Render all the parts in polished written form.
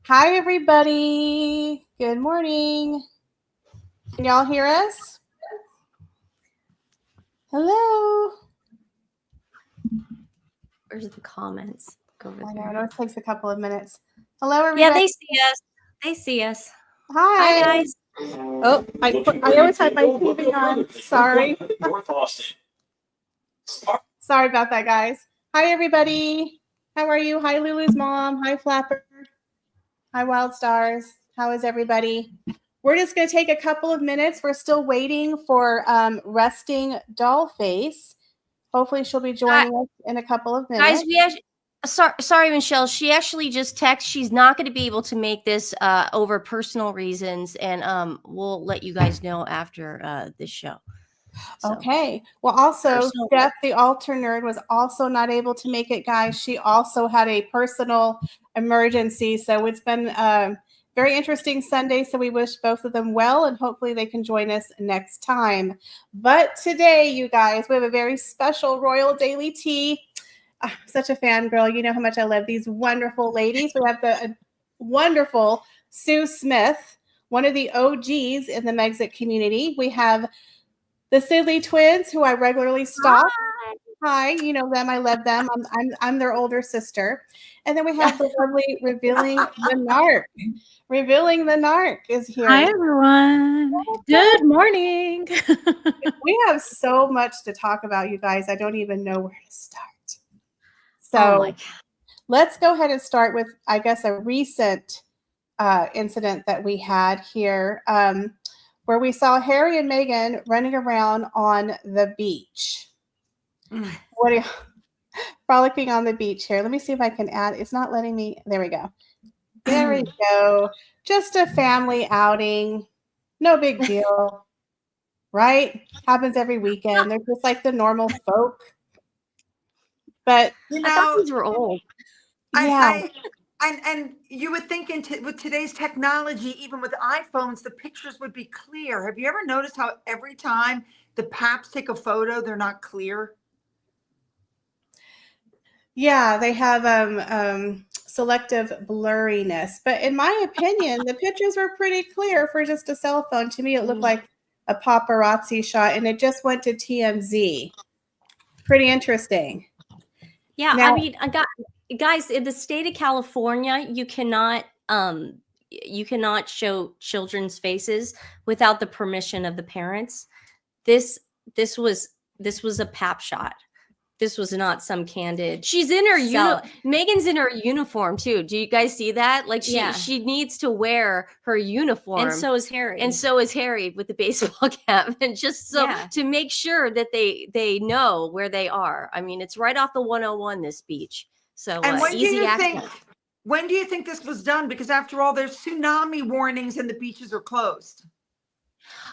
Hi, everybody. Good morning. Can y'all hear us? Hello. Where's the comments? Go over there. I know it takes a couple of minutes. Hello, everybody. Yeah, they see us. They see us. Hi. Hi, guys. Oh, I always have my TV on. Sorry. Sorry about that, guys. Hi, everybody. How are you? Hi, Lulu's mom. Hi, Flapper. Hi, Wild Stars. How is everybody? We're just going to take a couple of minutes. We're still waiting for Resting Dollface. Hopefully, she'll be joining us in a couple of minutes. Guys, sorry, Michelle. She actually just texted. She's not going to be able to make this over personal reasons, and we'll let you guys know after this show. So, okay. Well, also, Steph, the altar nerd, was also not able to make it, guys. She also had a personal emergency. So it's been a very interesting Sunday. So we wish both of them well, and hopefully they can join us next time. But today, you guys, we have a very special Royal Daily Tea. I'm such a fangirl. You know how much I love these wonderful ladies. We have the wonderful Sue Smith, one of the OGs in the Megxit community. We have the Sidley twins, who I regularly stalk. Hi, you know them. I love them. I'm their older sister. And then we have the lovely Revealing the Narc. Revealing the Narc is here. Hi, everyone. Good morning. We have so much to talk about, you guys. I don't even know where to start. So let's go ahead and start with, I guess, a recent incident that we had here. Where we saw Harry and Meghan running around on the beach. What are you frolicking on the beach here? Let me see if I can add. It's not letting me. There we go. There we go. Just a family outing. No big deal. Right? Happens every weekend. They're just like the normal folk. But I thought these were old. Yeah. And you would think with today's technology, even with iPhones, the pictures would be clear. Have you ever noticed how every time the Paps take a photo, they're not clear? Yeah, they have selective blurriness. But in my opinion, the pictures were pretty clear for just a cell phone. To me, it looked like a paparazzi shot, and it just went to TMZ. Pretty interesting. Yeah, now, I mean, guys, in the state of California, you cannot show children's faces without the permission of the parents. This was a pap shot. This was not some candid. She's in her Meghan's in her uniform too. Do you guys see that? Like she needs to wear her uniform. And so is Harry. And so is Harry with the baseball cap. And just so to make sure that they know where they are. I mean, it's right off the 101, this beach. So and when do you think this was done? Because after all, there's tsunami warnings and the beaches are closed.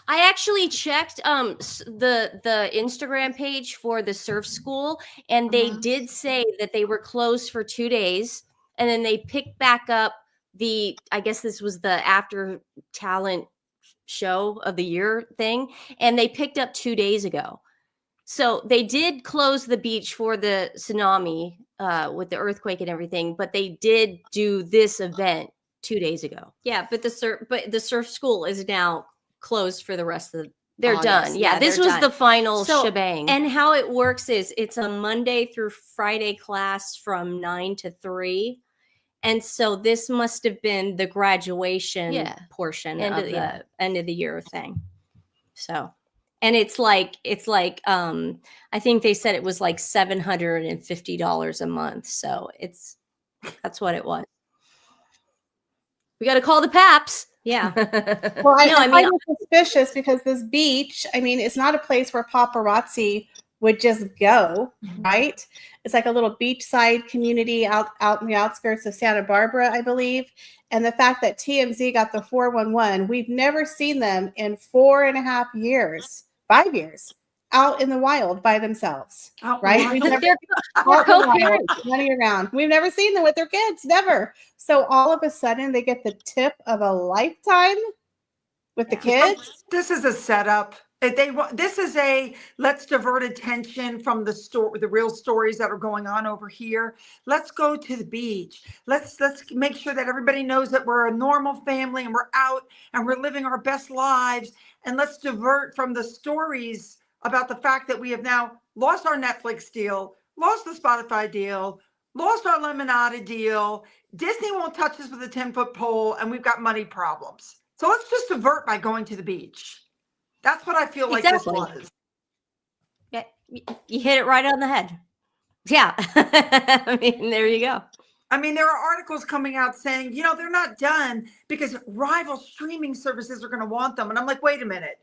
I actually checked the Instagram page for the surf school, and they did say that they were closed for 2 days, and then they picked back up I guess this was the after talent show of the year thing, and they picked up 2 days ago. So they did close the beach for the tsunami with the earthquake and everything, but they did do this event 2 days ago. Yeah, but the surf school is now closed for the rest of they're August. Done. Yeah, this was the final shebang. And how it works is it's a Monday through Friday class from 9 to 3. And so this must have been the graduation portion of the end of the year thing. So, and it's like I think they said it was like $750 a month. So that's what it was. We got to call the Paps. Yeah. Well, I find it suspicious because this beach, I mean, it's not a place where paparazzi would just go, right? It's like a little beachside community out in the outskirts of Santa Barbara, I believe. And the fact that TMZ got the 411, we've never seen them in 4.5 years, 5 years, out in the wild by themselves, right? We've never running around. We've never seen them with their kids, never. So all of a sudden, they get the tip of a lifetime with the kids. This is a setup. If they want, this is a let's divert attention from the real stories that are going on over here. Let's go to the beach. Let's make sure that everybody knows that we're a normal family and we're out and we're living our best lives. And let's divert from the stories about the fact that we have now lost our Netflix deal, lost the Spotify deal, lost our Lemonada deal. Disney won't touch us with a 10-foot pole, and we've got money problems. So let's just divert by going to the beach. That's what I feel like this was. Yeah, you hit it right on the head. Yeah. I mean, there you go. I mean, there are articles coming out saying, they're not done because rival streaming services are going to want them. And I'm like, wait a minute.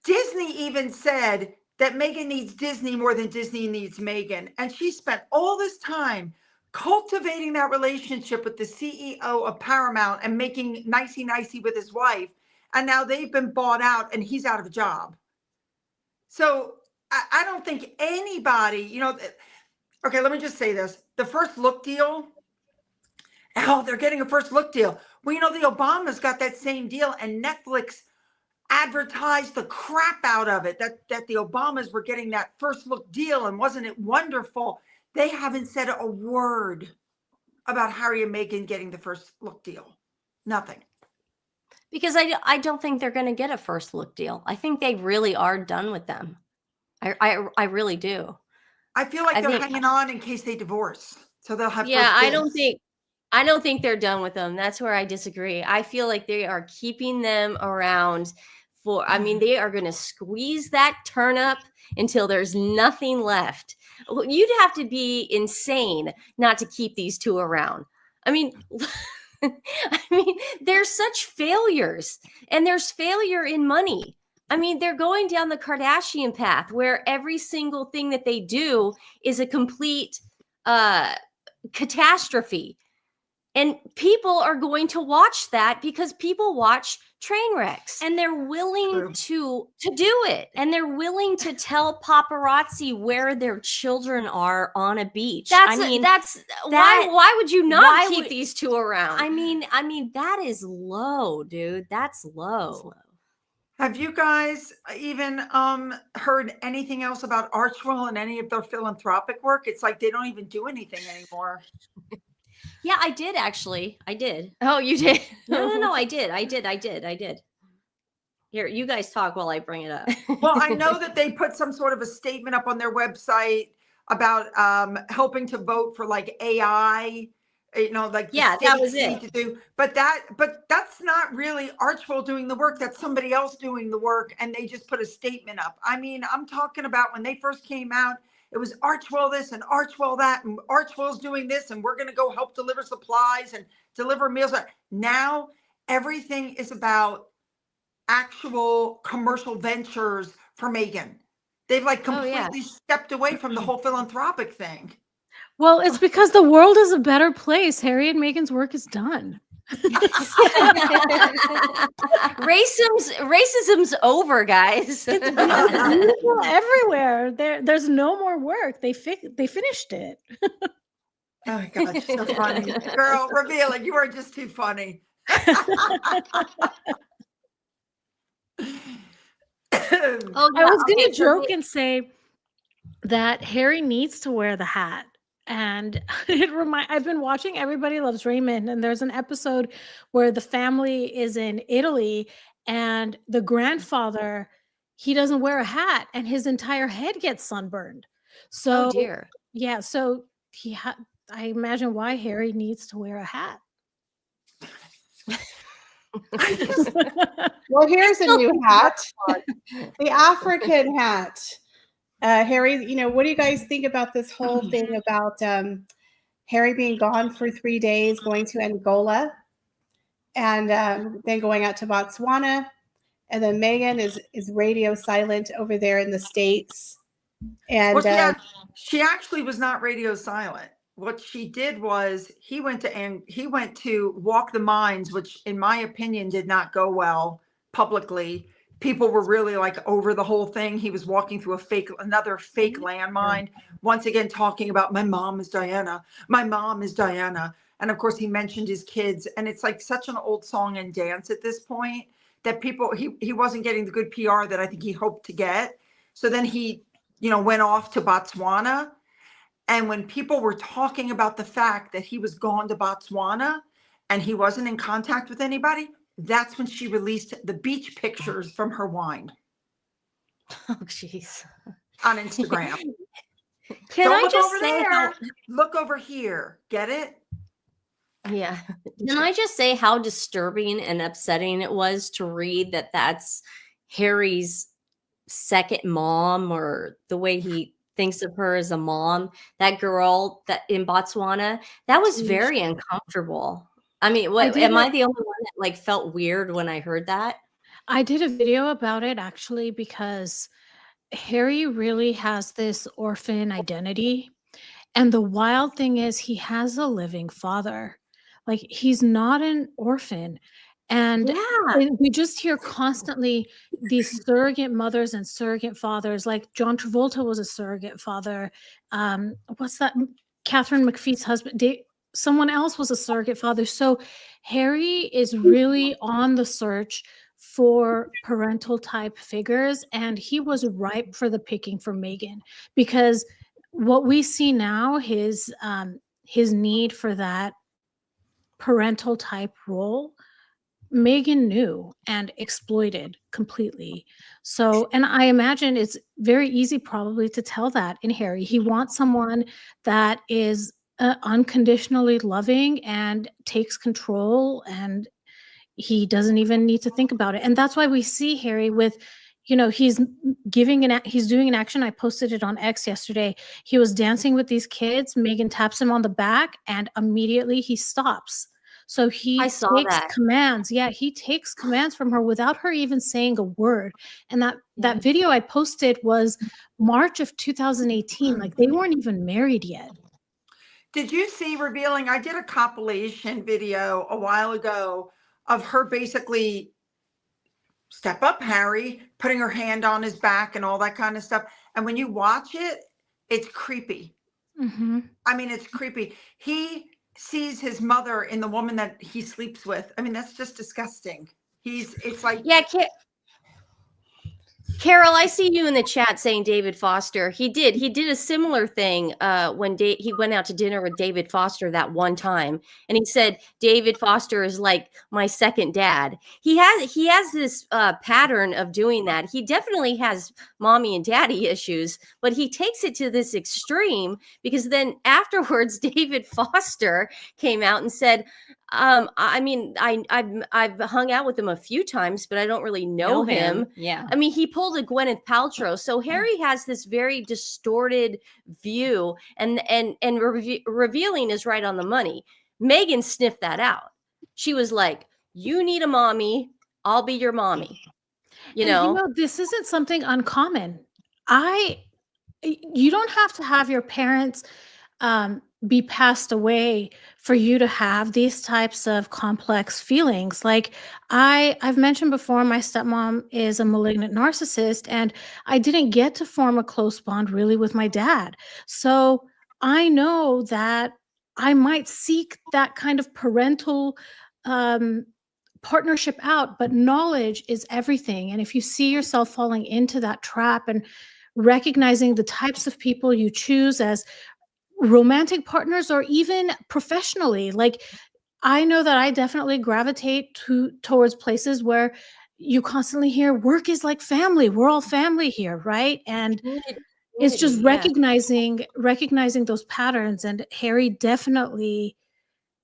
Disney even said that Meghan needs Disney more than Disney needs Meghan. And she spent all this time cultivating that relationship with the CEO of Paramount and making nicey-nicey with his wife. And now they've been bought out and he's out of a job. So I don't think anybody, okay, let me just say this. The first look deal, they're getting a first look deal. Well, the Obamas got that same deal and Netflix advertised the crap out of it, that the Obamas were getting that first look deal. And wasn't it wonderful? They haven't said a word about Harry and Meghan getting the first look deal. Nothing. Because I don't think they're going to get a first look deal. I think they really are done with them. I really do. I feel like they're hanging on in case they divorce. So they'll have. Yeah, I don't think they're done with them. That's where I disagree. I feel like they are keeping them around they are going to squeeze that turnip until there's nothing left. You'd have to be insane not to keep these two around. I mean, they're such failures, and there's failure in money. I mean, they're going down the Kardashian path where every single thing that they do is a complete catastrophe. And people are going to watch that because people watch train wrecks, and they're willing to do it. And they're willing to tell paparazzi where their children are on a beach. Why would you not keep these two around? I mean, that is low, dude. That's low. Have you guys even heard anything else about Archwell and any of their philanthropic work? It's like they don't even do anything anymore. Yeah, I did actually. I did. Oh, you did? No. I did. Here, you guys talk while I bring it up. Well, I know that they put some sort of a statement up on their website about helping to vote for like AI. That was it. To do. But that's not really Archwell doing the work. That's somebody else doing the work, and they just put a statement up. I mean, I'm talking about when they first came out. It was Archwell this and Archwell that, and Archwell's doing this, and we're going to go help deliver supplies and deliver meals. Now everything is about actual commercial ventures for Meghan. They've completely stepped away from the whole philanthropic thing. Well, it's because the world is a better place. Harry and Meghan's work is done. Racism's over, guys. It's beautiful everywhere. There's no more work. They finished it. Oh my gosh, so funny. Girl, reveal it. You are just too funny. I was going to joke and say that Harry needs to wear the hat. And I've been watching Everybody Loves Raymond, and there's an episode where the family is in Italy, and the grandfather, he doesn't wear a hat, and his entire head gets sunburned. So, oh dear. Yeah, so I imagine why Harry needs to wear a hat. Well, here's a new hat, the African hat. Harry, what do you guys think about this whole thing about Harry being gone for 3 days, going to Angola, and then going out to Botswana, and then Meghan is radio silent over there in the States. And she actually was not radio silent. What she did was he went to Walk the Mines, which in my opinion did not go well publicly. People were really over the whole thing. He was walking through another fake landmine, once again talking about my mom is Diana. My mom is Diana. And of course he mentioned his kids. And it's such an old song and dance at this point, that he wasn't getting the good PR that I think he hoped to get. So then he, went off to Botswana. And when people were talking about the fact that he was gone to Botswana and he wasn't in contact with anybody, that's when she released the beach pictures from her wine. Oh, jeez. On Instagram. Can I just say look over here. Get it? Yeah. Can I just say how disturbing and upsetting it was to read that that's Harry's second mom, or the way he thinks of her as a mom, that girl that in Botswana, that was very uncomfortable. I mean, am I the only one that like felt weird when I heard that? I did a video about it actually because Harry really has this orphan identity. And the wild thing is he has a living father. Like, he's not an orphan. And we just hear constantly these surrogate mothers and surrogate fathers. Like John Travolta was a surrogate father. What's that? Catherine McPhee's husband. Someone else was a surrogate father. So Harry is really on the search for parental type figures, and he was ripe for the picking for Meghan, because what we see now, his need for that parental type role, Meghan knew and exploited completely. So, and I imagine it's very easy probably to tell that in Harry. He wants someone that is unconditionally loving and takes control, and he doesn't even need to think about it. And that's why we see Harry with, he's doing an action. I posted it on X yesterday. He was dancing with these kids. Meghan taps him on the back and immediately he stops. So he takes commands. Yeah, he takes commands from her without her even saying a word. And that video I posted was March of 2018. Like, they weren't even married yet. Did you see revealing? I did a compilation video a while ago of her basically step up Harry, putting her hand on his back and all that kind of stuff. And when you watch it, it's creepy. Mm-hmm. I mean, it's creepy. He sees his mother in the woman that he sleeps with. I mean, that's just disgusting. It's like, yeah. Carol, I see you in the chat saying David Foster. He did a similar thing when he went out to dinner with David Foster that one time, and he said David Foster is like my second dad. He has this pattern of doing that. He definitely has mommy and daddy issues, but he takes it to this extreme, because then afterwards David Foster came out and said, I mean, I've hung out with him a few times, but I don't really know him. Yeah. I mean, he pulled a Gwyneth Paltrow. So Harry has this very distorted view, and revealing is right on the money. Meghan sniffed that out. She was like, "You need a mommy. I'll be your mommy." You know, this isn't something uncommon. You don't have to have your parents be passed away for you to have these types of complex feelings. Like, I've mentioned before, my stepmom is a malignant narcissist, and I didn't get to form a close bond really with my dad. So I know that I might seek that kind of parental partnership out, but knowledge is everything. And if you see yourself falling into that trap and recognizing the types of people you choose as romantic partners or even professionally, like, I know that I definitely gravitate towards places where you constantly hear work is like family. We're all family here, right? And it's just recognizing those patterns, and Harry definitely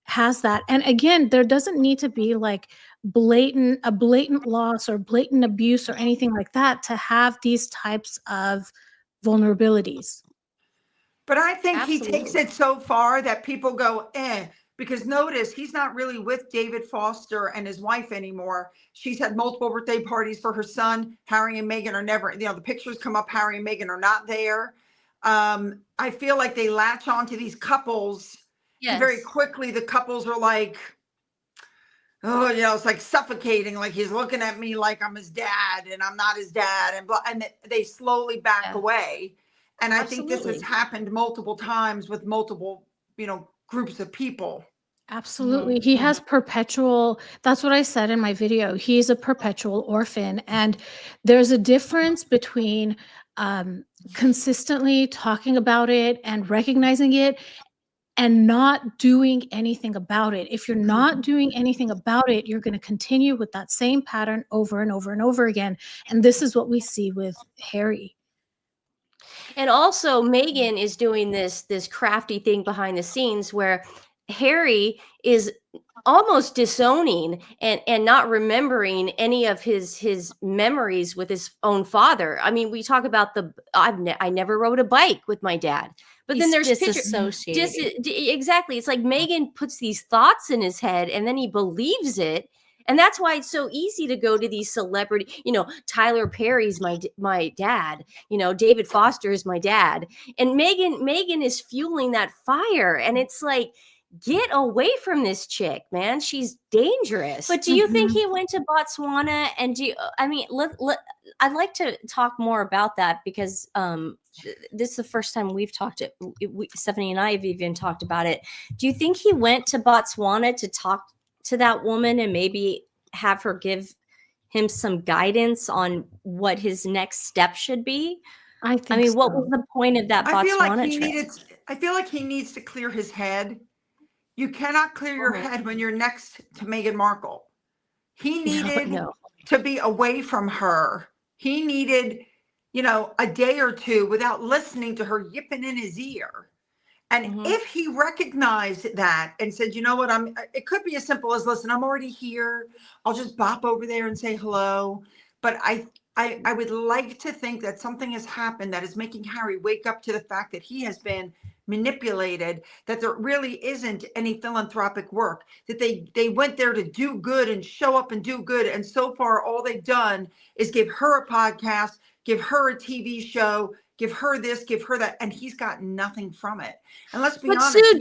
has that. And again, there doesn't need to be like a blatant loss or blatant abuse or anything like that to have these types of vulnerabilities. But I think he takes it so far that people go, because notice he's not really with David Foster and his wife anymore. She's had multiple birthday parties for her son. Harry and Meghan are never, the pictures come up, Harry and Meghan are not there. I feel like they latch onto these couples. Yes. And very quickly, the couples are like, oh, it's like suffocating. Like, he's looking at me like I'm his dad and I'm not his dad. And they slowly back away. And I think this has happened multiple times with multiple, groups of people. Absolutely. He has perpetual, that's what I said in my video. He's a perpetual orphan. And there's a difference between consistently talking about it and recognizing it and not doing anything about it. If you're not doing anything about it, you're going to continue with that same pattern over and over and over again. And this is what we see with Harry. And also Megan is doing this crafty thing behind the scenes where Harry is almost disowning and not remembering any of his memories with his own father. I mean, we talk about I never rode a bike with my dad. But then there's disassociated. Exactly. It's like Megan puts these thoughts in his head and then he believes it. And that's why it's so easy to go to these celebrity, Tyler Perry's my dad, David Foster is my dad. And Megan is fueling that fire. And it's like, get away from this chick, man. She's dangerous. But do you think he went to Botswana? And I'd like to talk more about that because this is the first time we've talked Stephanie and I have even talked about it. Do you think he went to Botswana to talk to that woman and maybe have her give him some guidance on what his next step should be? What was the point of that Botswana trip? I feel like he needs to clear his head. You cannot clear your head when you're next to Meghan Markle. He needed to be away from her. He needed, a day or two without listening to her yipping in his ear. And if he recognized that and said, you know what, it could be as simple as, listen, I'm already here. I'll just bop over there and say hello. But I would like to think that something has happened that is making Harry wake up to the fact that he has been manipulated, that there really isn't any philanthropic work, that they went there to do good and show up and do good. And so far, all they've done is give her a podcast, give her a TV show, give her this, give her that. And he's got nothing from it. And let's be honest. Sue,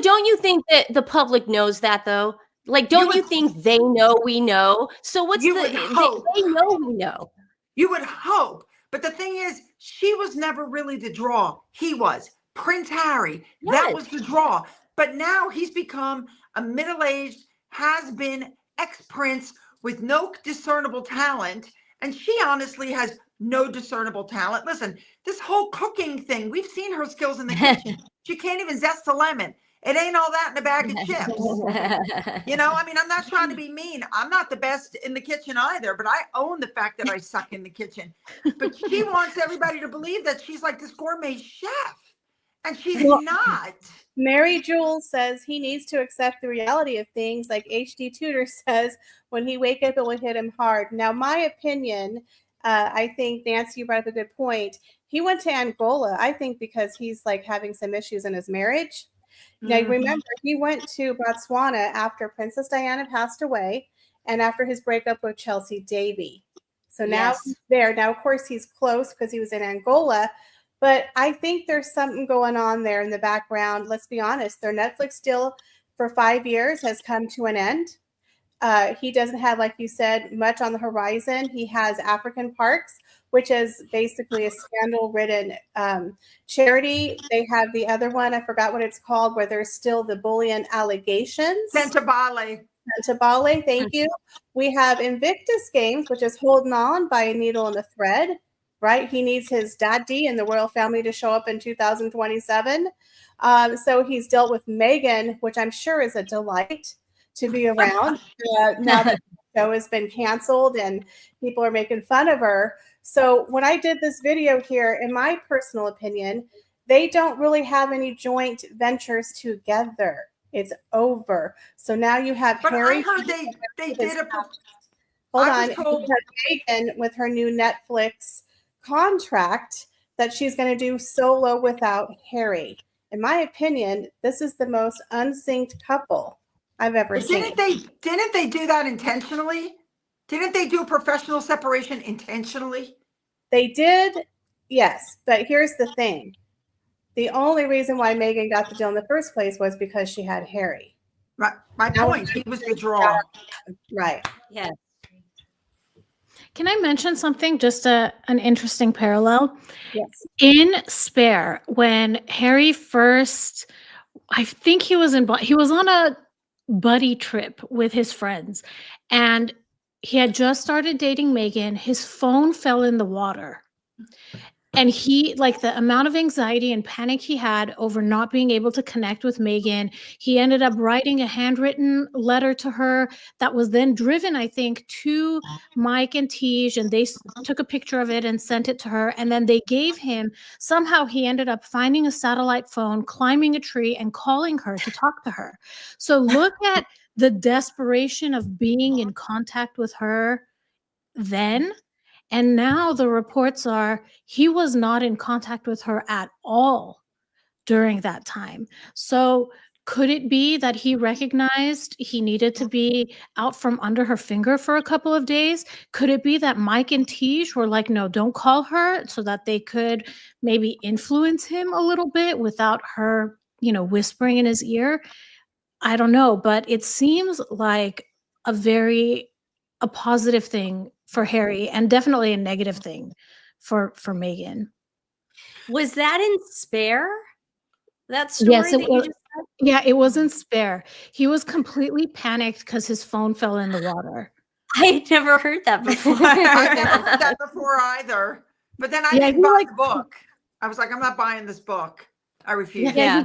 don't you think that the public knows that though? Like, don't you think they know we know? So what's they know we know. You would hope. But the thing is, she was never really the draw. He was. Prince Harry. Yes. That was the draw. But now he's become a middle-aged, has-been ex-prince with no discernible talent. And she honestly has no discernible talent. Listen, this whole cooking thing, we've seen her skills in the kitchen. She can't even zest a lemon. It ain't all that in a bag of chips. I'm not trying to be mean. I'm not the best in the kitchen either, but I own the fact that I suck in the kitchen. But she wants everybody to believe that she's like this gourmet chef, and she's not. Mary Jules says he needs to accept the reality of things, like HD Tudor says, when he wake up, it will hit him hard. Now, my opinion, I think, Nancy, you brought up a good point. He went to Angola, I think, because he's like having some issues in his marriage. Now, remember, he went to Botswana after Princess Diana passed away and after his breakup with Chelsea Davy. So now he's there. Now, of course, he's close because he was in Angola, but I think there's something going on there in the background. Let's be honest. Their Netflix deal for 5 years has come to an end. He doesn't have, like you said, much on the horizon. He has African Parks, which is basically a scandal-ridden charity. They have the other one, I forgot what it's called, where there's still the bullion allegations. Santabale, thank you. We have Invictus Games, which is holding on by a needle and a thread, right? He needs his daddy and the royal family to show up in 2027. So he's dealt with Meghan, which I'm sure is a delight to be around. Now that the show has been canceled and people are making fun of her. So when I did this video here, in my personal opinion, they don't really have any joint ventures together. It's over. So now you have Harry. I heard they did a. Hold on. You have Meghan with her new Netflix contract that she's going to do solo without Harry. In my opinion, this is the most unsynced couple I've ever seen. Didn't they do that intentionally? Didn't they do a professional separation intentionally? They did, yes. But here's the thing. The only reason why Meghan got the deal in the first place was because she had Harry. Right. My point, he was the draw. Right. Yes. Can I mention something? Just an interesting parallel. Yes. In Spare, when Harry first I think he was on a buddy trip with his friends, and he had just started dating Megan. His phone fell in the water. And he, like, the amount of anxiety and panic he had over not being able to connect with Megan, he ended up writing a handwritten letter to her that was then driven, I think, to Mike and Tej, and they took a picture of it and sent it to her. And then they gave him, somehow he ended up finding a satellite phone, climbing a tree, and calling her to talk to her. So look at the desperation of being in contact with her then. And now the reports are he was not in contact with her at all during that time. So could it be that he recognized he needed to be out from under her finger for a couple of days? Could it be that Mike and Tej were like, no, don't call her, so that they could maybe influence him a little bit without her, whispering in his ear? I don't know, but it seems like a positive thing for Harry, and definitely a negative thing for Megan. Was that in Spare? That story Yes, that you just said? Yeah, it was in Spare. He was completely panicked because his phone fell in the water. I had never heard that before. I never heard that before either. But then I didn't buy the book. I was like, I'm not buying this book. I refuse. Yeah.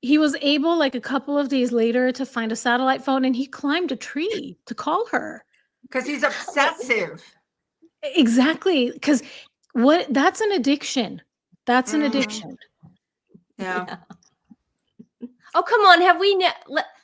He was able, like, a couple of days later, to find a satellite phone, and he climbed a tree to call her. Because he's obsessive. Exactly. Because that's an addiction. That's an addiction. Yeah. Oh, come on. Have we,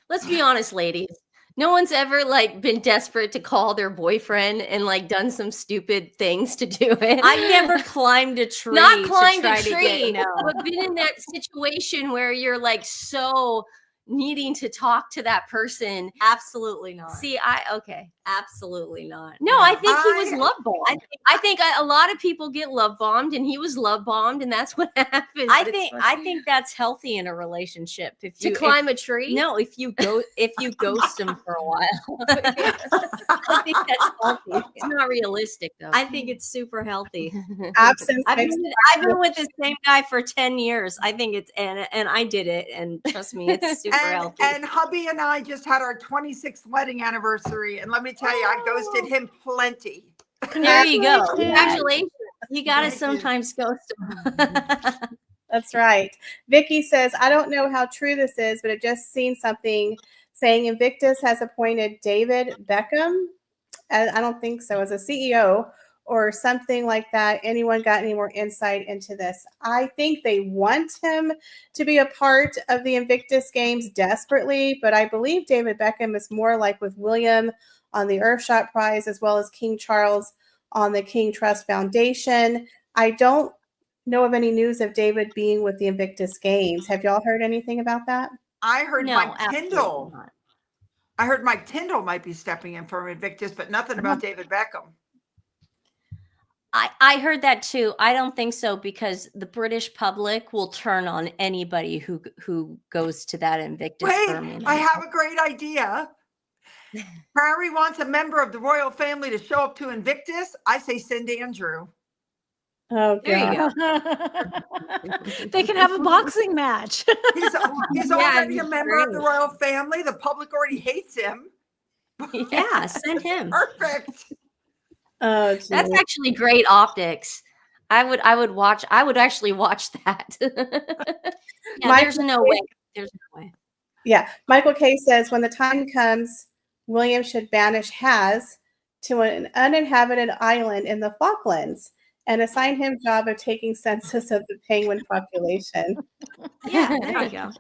let's be honest, ladies. No one's ever been desperate to call their boyfriend and done some stupid things to do it. I've never climbed a tree. Not climbed a tree, no. but been in that situation where you're so needing to talk to that person. Absolutely not. See, okay. Absolutely not. No, I think he was love bombed. I think a lot of people get love bombed, and he was love bombed, and that's what happened. I think that's healthy in a relationship. To climb a tree? No, if you ghost him for a while. I think that's healthy. It's not realistic, though. I think it's super healthy. Absence. I've been with the same guy for 10 years. I think it's and I did it, and trust me, it's super healthy. And hubby and I just had our 26th wedding anniversary, and let me tell you, I ghosted him plenty. There you go. Congratulations. You got to sometimes ghost him. That's right. Vicky says, I don't know how true this is, but I've just seen something saying Invictus has appointed David Beckham, I don't think so, as a CEO or something like that. Anyone got any more insight into this? I think they want him to be a part of the Invictus Games desperately, but I believe David Beckham is more like with William on the Earthshot Prize, as well as King Charles on the King Trust Foundation. I don't know of any news of David being with the Invictus Games. Have y'all heard anything about that? I heard No, Mike Tyndall. not. I heard Mike Tyndall might be stepping in for Invictus, but nothing about David Beckham. I heard that too. I don't think so, because the British public will turn on anybody who goes to that Invictus. Wait, Birmingham. I have a great idea. Harry wants a member of the royal family to show up to Invictus. I say send Andrew. Oh, there you go. They can have a boxing match. He's already a member of the royal family. The public already hates him. Yeah, send him. Perfect. Oh, that's actually great optics. I would actually watch that. Yeah, there's no way. There's no way. Yeah. Michael K says, when the time comes, William should banish Haz to an uninhabited island in the Falklands and assign him job of taking census of the penguin population. Yeah, there you go.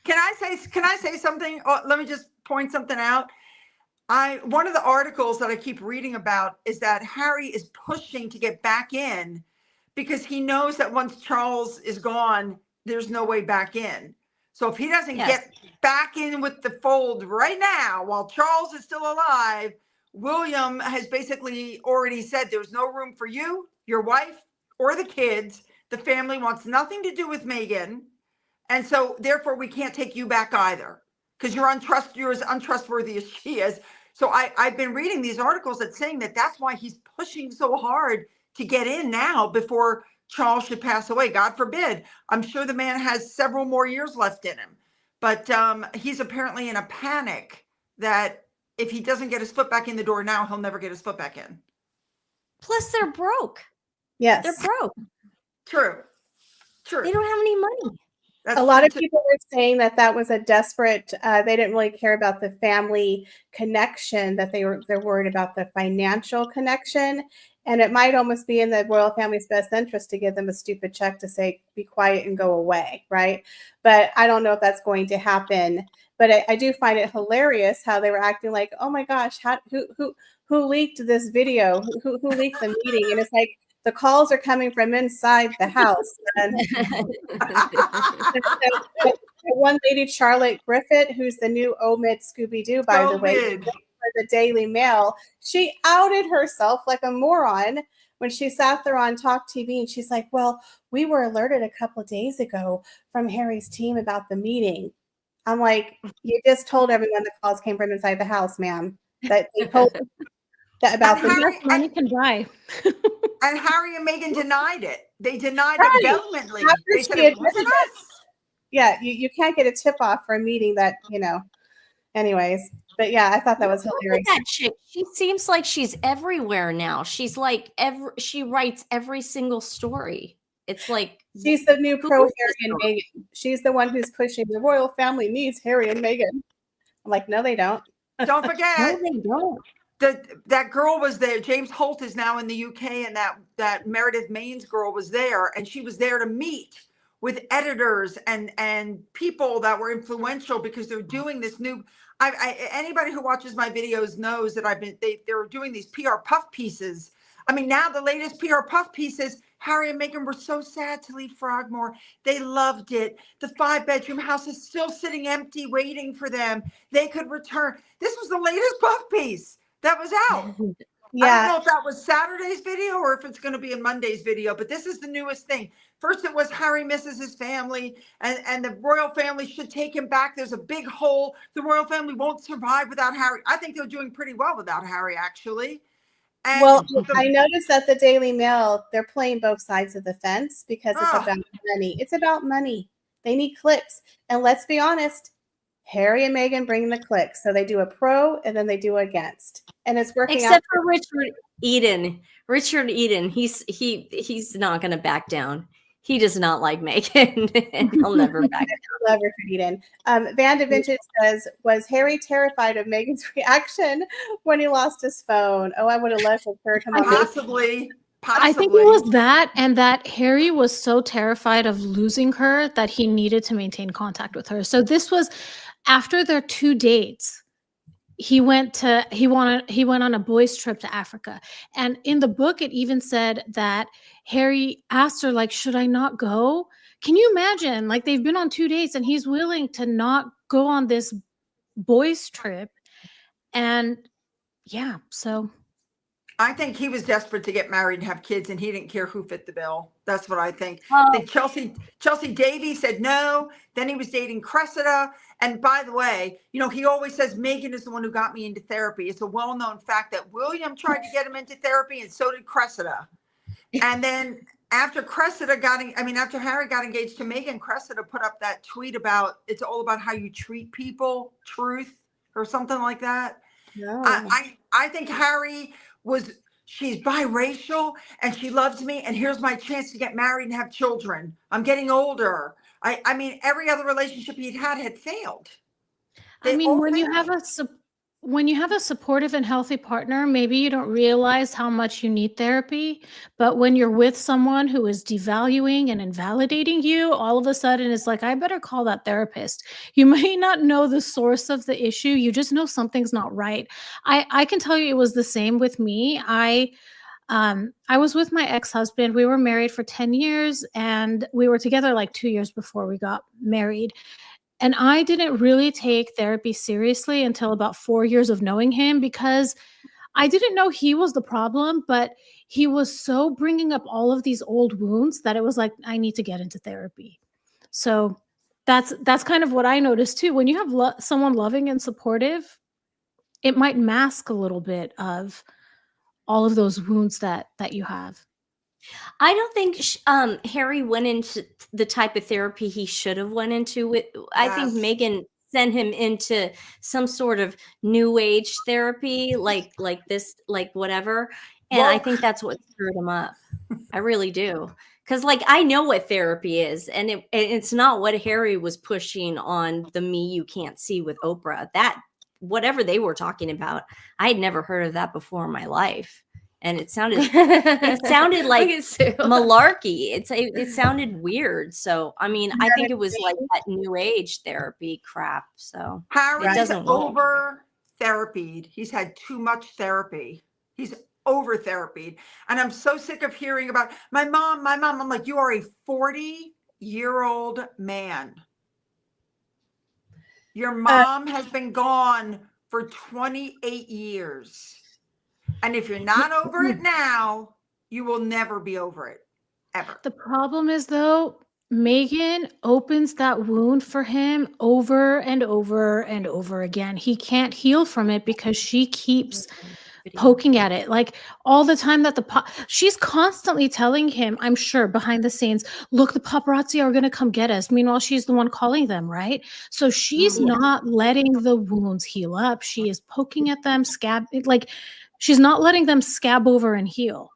Can I say something? Oh, let me just point something out. One of the articles that I keep reading about is that Harry is pushing to get back in because he knows that once Charles is gone, there's no way back in. So if he doesn't get back in with the fold right now, while Charles is still alive, William has basically already said there's no room for you, your wife, or the kids. The family wants nothing to do with Meghan. And so therefore we can't take you back either, because you're as untrustworthy as she is. So I've been reading these articles that saying that that's why he's pushing so hard to get in now before Charles should pass away. God forbid. I'm sure the man has several more years left in him. But he's apparently in a panic that if he doesn't get his foot back in the door now, he'll never get his foot back in. Plus, they're broke. Yes. They're broke. True. They don't have any money. That's a lot of people were saying that was a desperate, they didn't really care about the family connection, that they're worried about the financial connection. And it might almost be in the royal family's best interest to give them a stupid check to say, be quiet and go away, right? But I don't know if that's going to happen. But I do find it hilarious how they were acting like, oh my gosh, who leaked this video? Who leaked the meeting? And it's like, the calls are coming from inside the house. And one lady, Charlotte Griffith, who's the new Omid Scooby-Doo, by the way, for the Daily Mail, she outed herself like a moron when she sat there on Talk TV, and she's like, well, we were alerted a couple of days ago from Harry's team about the meeting. I'm like, you just told everyone the calls came from inside the house, ma'am. That they told that about the money can buy. And Harry and Meghan denied it. They denied it vehemently. They said it wasn't us. Yeah, you can't get a tip off for a meeting that, anyways. But yeah, I thought that was hilarious. That chick, she seems like she's everywhere now. She's like she writes every single story. It's like she's the new pro Harry and Meghan. She's the one who's pushing the royal family needs Harry and Meghan. I'm like, no, they don't. Don't forget. No, they don't. That girl was there. James Holt is now in the UK, and that Meredith Maines girl was there, and she was there to meet with editors and people that were influential because they're doing this new. Anybody who watches my videos knows that they're doing these PR puff pieces. I mean, now the latest PR puff pieces, Harry and Meghan were so sad to leave Frogmore. They loved it. The 5-bedroom house is still sitting empty, waiting for them. They could return. This was the latest puff piece that was out. Yeah. I don't know if that was Saturday's video or if it's going to be a Monday's video, but this is the newest thing. First, it was Harry misses his family and the royal family should take him back. There's a big hole. The royal family won't survive without Harry. I think they're doing pretty well without Harry, actually. And I noticed that the Daily Mail, they're playing both sides of the fence because it's about money. It's about money. They need clicks. And let's be honest, Harry and Meghan bring the clicks. So they do a pro and then they do against. And it's working out. Except for Richard Eden. Richard Eden, he's not going to back down. He does not like Meghan, and he'll never back down. I love Richard Eden. Vanda Vintage says, was Harry terrified of Meghan's reaction when he lost his phone? Oh, I would have loved to have heard him. Possibly. I think it was that, and that Harry was so terrified of losing her that he needed to maintain contact with her. So this was after their 2 dates. He went on a boys' trip to Africa. And in the book, it even said that Harry asked her, like, should I not go? Can you imagine? Like, they've been on 2 dates and he's willing to not go on this boys' trip. And yeah, so I think he was desperate to get married and have kids, and he didn't care who fit the bill. That's what I think. I think Chelsea Davy said no. Then he was dating Cressida. And by the way, he always says Meghan is the one who got me into therapy. It's a well-known fact that William tried to get him into therapy, and so did Cressida. And then after Harry got engaged to Meghan, Cressida put up that tweet about it's all about how you treat people, truth, or something like that. No. I think Harry she's biracial and she loves me, and here's my chance to get married and have children. I'm getting older. I mean, every other relationship he'd had failed. When you have a supportive and healthy partner, maybe you don't realize how much you need therapy. But when you're with someone who is devaluing and invalidating you, all of a sudden it's like, I better call that therapist. You may not know the source of the issue. You just know something's not right. I can tell you it was the same with me. I was with my ex-husband. We were married for 10 years and we were together like 2 years before we got married. And I didn't really take therapy seriously until about 4 years of knowing him, because I didn't know he was the problem, but he was so bringing up all of these old wounds that it was like, I need to get into therapy. So that's kind of what I noticed too. When you have someone loving and supportive, it might mask a little bit of all of those wounds that you have. I don't think Harry went into the type of therapy he should have went into. I think Meghan sent him into some sort of new age therapy, like this, like whatever. And I think that's what screwed him up. I really do. Because like I know what therapy is, and it's not what Harry was pushing on the Me You Can't See with Oprah. That whatever they were talking about, I had never heard of that before in my life. And it sounded like malarkey. It sounded weird. So I mean, I think it was like that new age therapy crap. So Harry's over therapied. He's had too much therapy. He's over therapied. And I'm so sick of hearing about my mom. I'm like, you are a 40-year-old man. Your mom has been gone for 28 years. And if you're not over it now, you will never be over it, ever. The problem is, though, Meghan opens that wound for him over and over and over again. He can't heal from it because she keeps poking at it, like all the time that she's constantly telling him, I'm sure behind the scenes, look, the paparazzi are going to come get us. Meanwhile, she's the one calling them, right? So she's not letting the wounds heal up. She is poking at them, she's not letting them scab over and heal.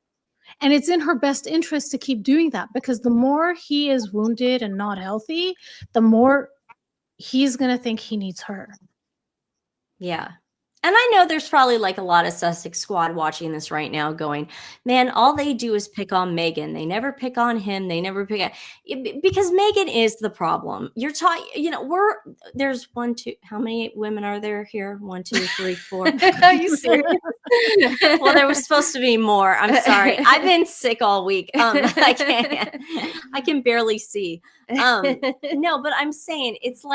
And it's in her best interest to keep doing that, because the more he is wounded and not healthy, the more he's going to think he needs her. Yeah. And I know there's probably like a lot of Sussex squad watching this right now going, man, all they do is pick on Meghan. They never pick on him. They never pick on, because Meghan is the problem. You're talking, there's how many women are there here? 1, 2, 3, 4. Are you serious? Well, there was supposed to be more. I'm sorry. I've been sick all week. I can barely see. No, but I'm saying it's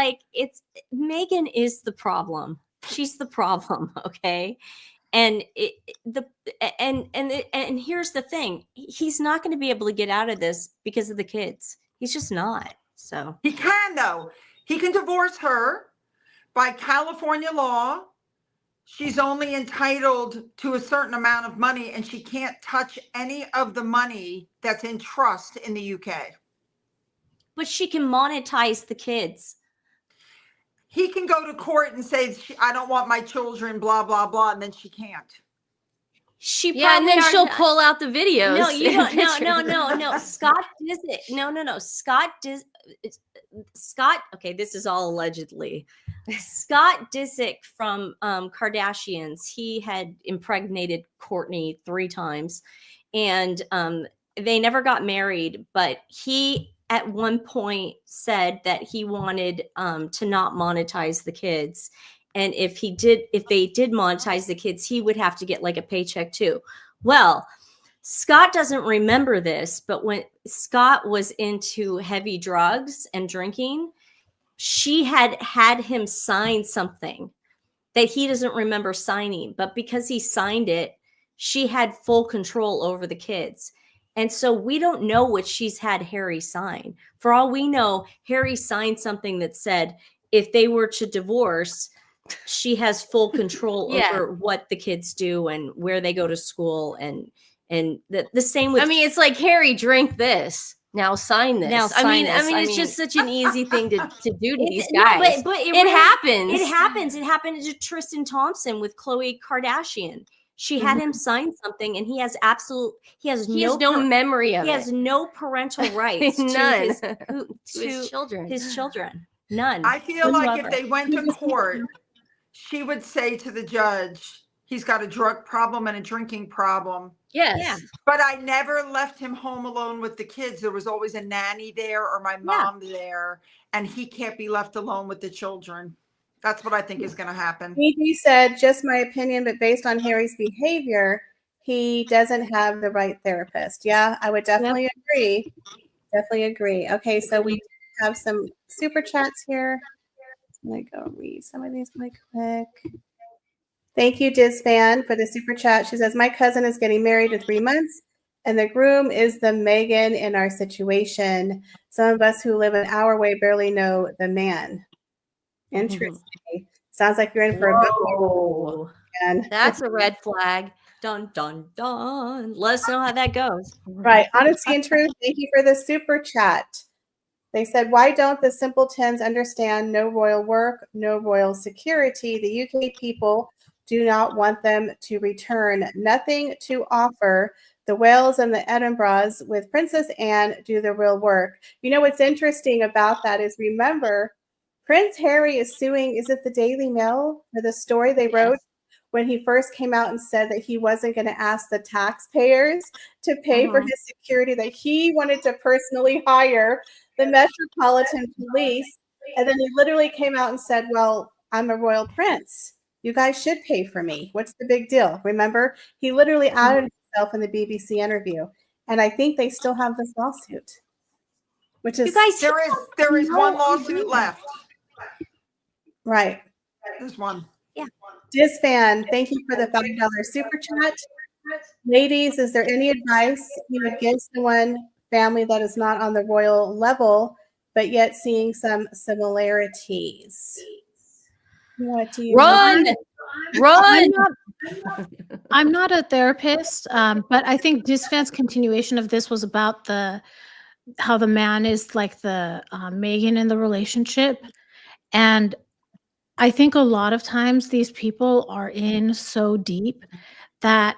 Meghan is the problem. She's the problem, okay? And and here's the thing: he's not going to be able to get out of this because of the kids. He's just not. So he can, though. He can divorce her by California law. She's only entitled to a certain amount of money, and she can't touch any of the money that's in trust in the UK. But she can monetize the kids. He can go to court and say, I don't want my children, blah, blah, blah, and then she can't. And then she'll pull out the videos. No, you don't. No. Scott Disick. No. Scott. Okay, this is all allegedly. Scott Disick from Kardashians. He had impregnated Kourtney 3 times, and they never got married. But he, at one point, said that he wanted to not monetize the kids. And if they did monetize the kids, he would have to get like a paycheck too. Well, Scott doesn't remember this, but when Scott was into heavy drugs and drinking, she had him sign something that he doesn't remember signing. But because he signed it, she had full control over the kids. And so we don't know what she's had Harry sign. For all we know, Harry signed something that said if they were to divorce, she has full control over what the kids do and where they go to school, and the same with. I mean, it's like, Harry, drink this. Now sign this. I mean, it's just such an easy thing to do to these guys. But it happens. It happens. It happened to Tristan Thompson with Khloe Kardashian. She had him sign something, and he has no memory of it. He has no parental rights to his children. His children. None. I feel like if they went to court, she would say to the judge, he's got a drug problem and a drinking problem. Yes. Yeah. But I never left him home alone with the kids. There was always a nanny there or my mom there, and he can't be left alone with the children. That's what I think is going to happen. He said, just my opinion, but based on Harry's behavior, he doesn't have the right therapist. Yeah, I would definitely agree. Definitely agree. Okay, so we have some super chats here. I'm going to go read some of these really quick. Thank you, Dizfan, for the super chat. She says, my cousin is getting married in 3 months, and the groom is the Meghan in our situation. Some of us who live an hour away barely know the man. Interesting. Sounds like you're in for a buffalo. man. That's a red flag. Dun, dun, dun. Let us know how that goes. Right. Honesty and truth. Thank you for the super chat. They said, why don't the simpletons understand no royal work, no royal security? The UK people do not want them to return. Nothing to offer. The Wales and the Edinburghs with Princess Anne do the real work. You know what's interesting about that is, remember, Prince Harry is suing, is it the Daily Mail, for the story they wrote when he first came out and said that he wasn't going to ask the taxpayers to pay for his security, that he wanted to personally hire the Metropolitan Police. And then he literally came out and said, well, I'm a royal prince. You guys should pay for me. What's the big deal? Remember, he literally outed himself in the BBC interview. And I think they still have this lawsuit, which is, You guys, there is one lawsuit left. Right. There's one. Yeah. Disfan, thank you for the $5 super chat. Ladies, is there any advice you would give someone, family that is not on the royal level, but yet seeing some similarities? What do you run? I'm not a therapist, but I think Disfan's continuation of this was about how the man is like the Meghan in the relationship. And I think a lot of times these people are in so deep that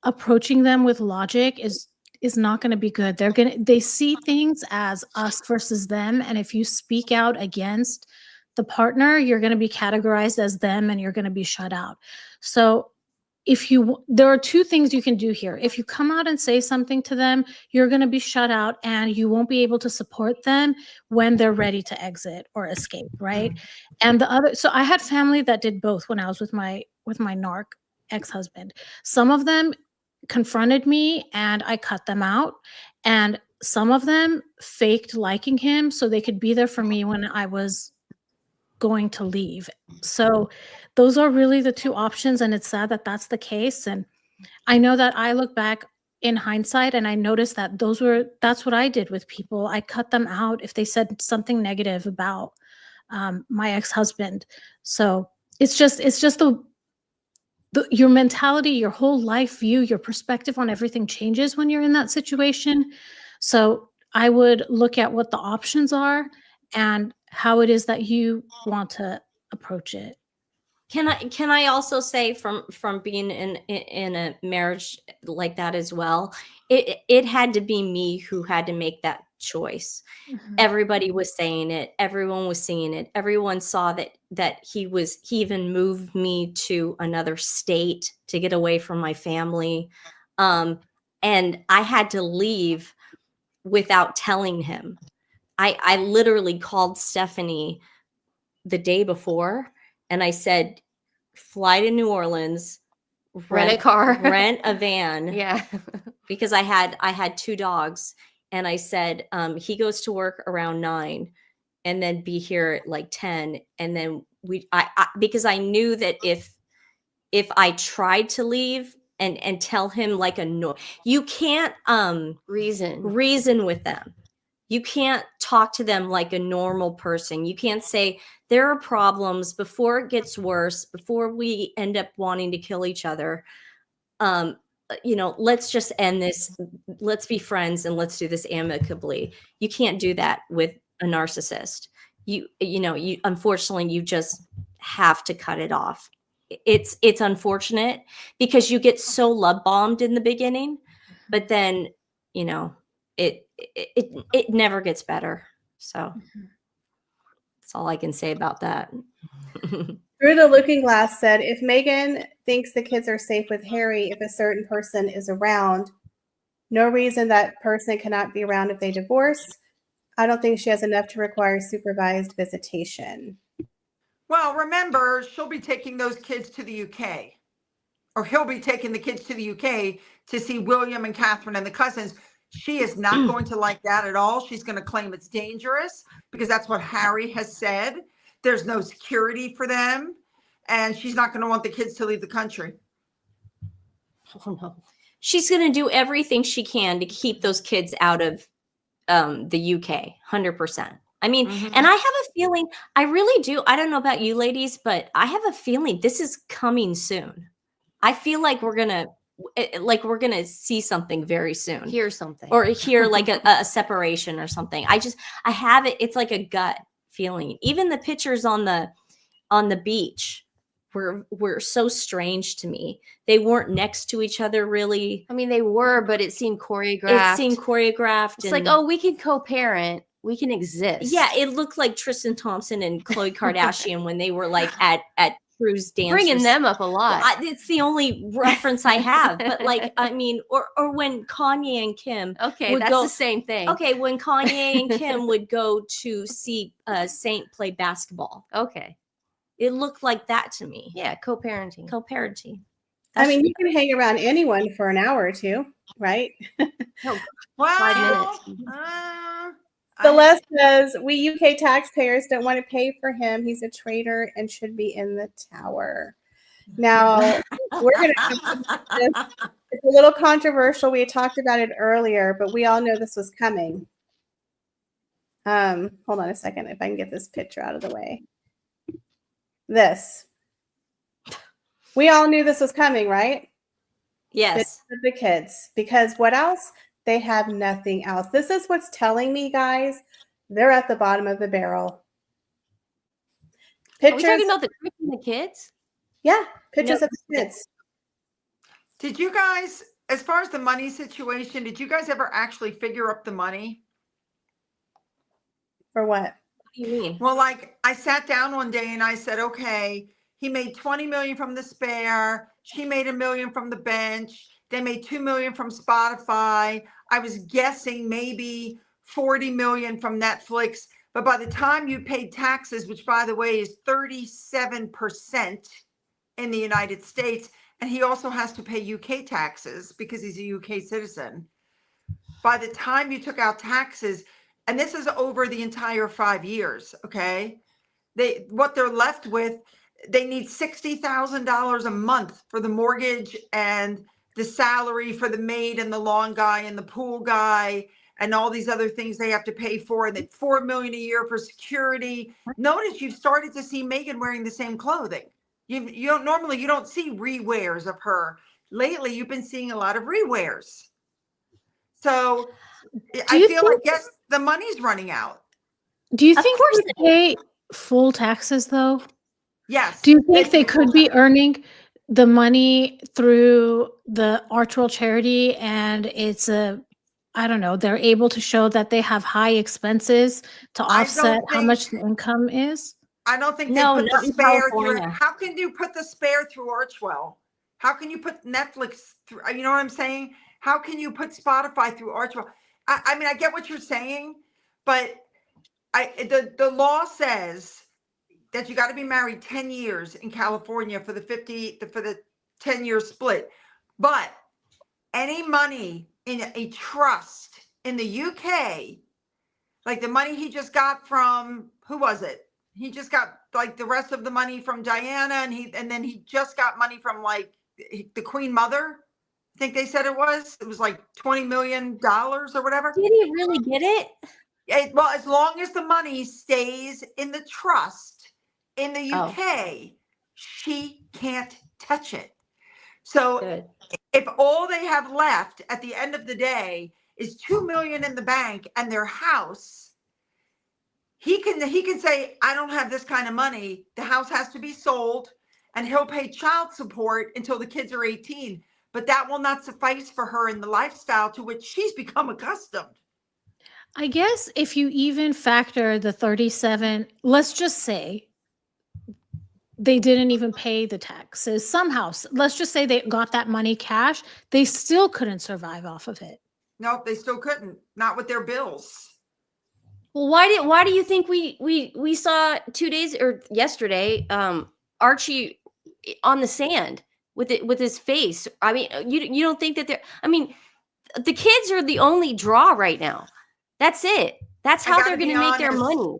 approaching them with logic is not going to be good. They see things as us versus them, and if you speak out against the partner, you're going to be categorized as them and you're going to be shut out. So there are two things you can do here. If you come out and say something to them, you're going to be shut out and you won't be able to support them when they're ready to exit or escape, right? And so I had family that did both when I was with my narc ex-husband. Some of them confronted me and I cut them out, and some of them faked liking him so they could be there for me when I was going to leave. So those are really the two options, and it's sad that that's the case. And I know that I look back in hindsight and I noticed that that's what I did with people. I cut them out if they said something negative about my ex-husband. So it's just your mentality, your whole life view, your perspective on everything changes when you're in that situation. So I would look at what the options are and how it is that you want to approach it. Can I also say from being in a marriage like that as well, it had to be me who had to make that choice. Everybody was saying it, everyone was seeing it, everyone saw that he even moved me to another state to get away from my family, and I had to leave without telling him. I literally called Stephanie the day before and I said, fly to New Orleans, rent a car, rent a van. Yeah. Because I had two dogs, and I said, he goes to work around 9 and then be here at like 10. And then because I knew that if I tried to leave and tell him like you can't reason with them. You can't talk to them like a normal person. You can't say there are problems before it gets worse, before we end up wanting to kill each other. Let's just end this. Let's be friends and let's do this amicably. You can't do that with a narcissist. You unfortunately, you just have to cut it off. It's unfortunate because you get so love bombed in the beginning, but then, it never gets better. So that's all I can say about that. Through the Looking Glass said, if Meghan thinks the kids are safe with Harry, if a certain person is around, no reason that person cannot be around if they divorce. I don't think she has enough to require supervised visitation. Well, remember, she'll be taking those kids to the UK, or he'll be taking the kids to the UK to see William and Catherine and the cousins. She is not going to like that at all. She's going to claim it's dangerous because that's what Harry has said. There's no security for them, and she's not going to want the kids to leave the country. Oh, no. She's going to do everything she can to keep those kids out of the UK, 100%. I mean, and I have a feeling, I really do. I don't know about you ladies, but I have a feeling this is coming soon. I feel like we're gonna see something very soon. Hear something. Or hear like a separation or something. I have it. It's like a gut feeling. Even the pictures on the beach were so strange to me. They weren't next to each other really. I mean, they were, but it seemed choreographed. It's like, oh, we can co-parent. We can exist. Yeah, it looked like Tristan Thompson and Khloe Kardashian when they were like at cruise dancers. Bringing them up a lot. It's the only reference I have. But like, I mean, or when Kanye and Kim. Okay, that's the same thing. Okay, when Kanye and Kim would go to see Saint play basketball. Okay. It looked like that to me. Yeah, co-parenting. I mean, you can hang around anyone for an hour or two, right? Well, 5 minutes. Celeste says, we UK taxpayers don't want to pay for him. He's a traitor and should be in the tower. Now, we're going to this. It's a little controversial. We had talked about it earlier, but we all know this was coming. Hold on a second if I can get this picture out of the way. This. We all knew this was coming, right? Yes. The kids. Because what else? They have nothing else. This is what's telling me, guys, they're at the bottom of the barrel. Pictures. Are we talking about the kids? Yeah, pictures of the kids. Did you guys, as far as the money situation, did you guys ever actually figure up the money? For what? What do you mean? Well, like I sat down one day and I said, okay, he made 20 million from the spare. She made $1 million from the bench. They made 2 million from Spotify. I was guessing maybe 40 million from Netflix. But by the time you paid taxes, which by the way is 37% in the United States, and he also has to pay UK taxes because he's a UK citizen. By the time you took out taxes, and this is over the entire 5 years, okay? What they're left with, they need $60,000 a month for the mortgage and the salary for the maid and the lawn guy and the pool guy and all these other things they have to pay for, and then $4 million a year for security. Notice you've started to see Meghan wearing the same clothing. You don't normally, you don't see rewears of her. Lately, you've been seeing a lot of rewears. So I feel like, yes, the money's running out. Do you think they pay full taxes though? Yes. Do you think they could be earning the money through the Archwell charity, and it's I don't know, they're able to show that they have high expenses to offset how much the income is? I don't think they put the spare through. How can you put the spare through Archwell? How can you put Netflix through? You know what I'm saying? How can you put Spotify through Archwell? I mean, I get what you're saying, but the law says that you got to be married 10 years in California for the 10-year split. But any money in a trust in the UK, like the money he just got from, who was it? He just got like the rest of the money from Diana, and then he just got money from like the Queen Mother. I think they said it was like $20 million or whatever. Did he really get it? Well, as long as the money stays in the trust in the UK, she can't touch it. So if all they have left at the end of the day is 2 million in the bank and their house, he can say, I don't have this kind of money. The house has to be sold, and he'll pay child support until the kids are 18. But that will not suffice for her in the lifestyle to which she's become accustomed. I guess if you even factor the 37, let's just say they didn't even pay the taxes somehow. Let's just say they got that money cash. They still couldn't survive off of it. No, they still couldn't. Not with their bills. Well, why do you think we saw 2 days or yesterday Archie on the sand with his face? I mean, you don't think that the kids are the only draw right now. That's it. That's how they're going to make their money.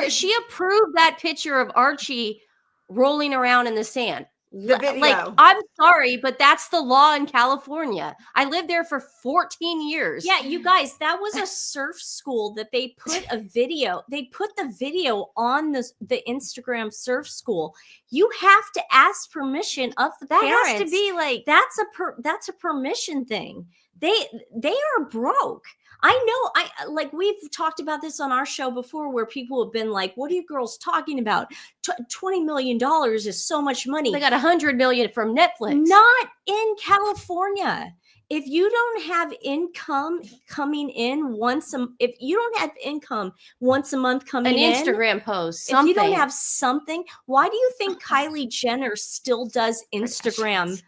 She approved that picture of Archie rolling around in the sand. The video. Like, I'm sorry, but that's the law in California. I lived there for 14 years. Yeah, you guys, that was a surf school that they put a video. They put the video on the Instagram surf school. You have to ask permission of the parents. That has to be like, that's a permission thing. They are broke. I know, like we've talked about this on our show before, where people have been like, what are you girls talking about? $20 million is so much money. they got $100 million from Netflix. Not in California. If you don't have income coming in if you don't have income once a month coming in, an Instagram post, if you don't have something, why do you think Kylie Jenner still does Instagram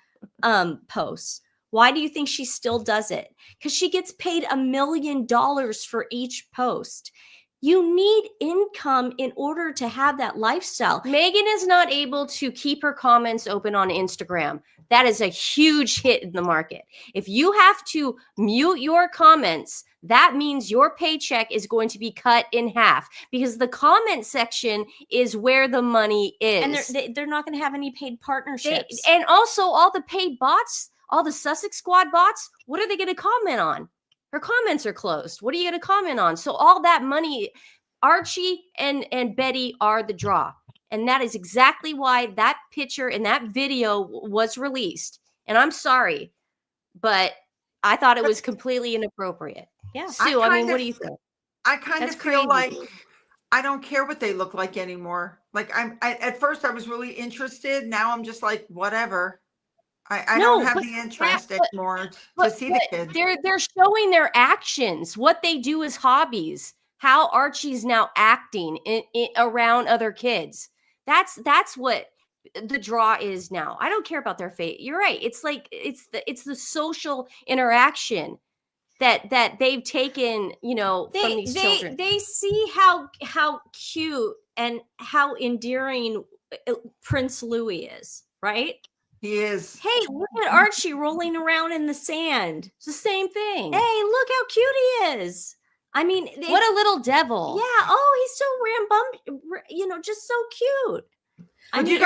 posts? Why do you think she still does it? Because she gets paid $1 million for each post. You need income in order to have that lifestyle. Megan is not able to keep her comments open on Instagram. That is a huge hit in the market. If you have to mute your comments, that means your paycheck is going to be cut in half, because the comment section is where the money is. And they're not going to have any paid partnerships. And also all the paid bots, all the Sussex Squad bots, what are they going to comment on? Her comments are closed. What are you going to comment on? So all that money, Archie and Betty are the draw. And that is exactly why that picture and that video was released. And I'm sorry, but I thought it was completely inappropriate. Yeah. Sue, I mean, what do you think? I kind of feel like I don't care what they look like anymore. Like at first I was really interested. Now I'm just like, whatever. I don't have the interest anymore to see the kids. They're showing their actions. What they do is hobbies. How Archie's now acting around other kids. That's what the draw is now. I don't care about their fate. You're right. It's like it's the social interaction that they've taken, from these children. They see how cute and how endearing Prince Louis is, right? He is. Hey, look at Archie rolling around in the sand. It's the same thing. Hey, look how cute he is. I mean, what a little devil. Yeah. Oh, he's so rambunctious, just so cute. Do you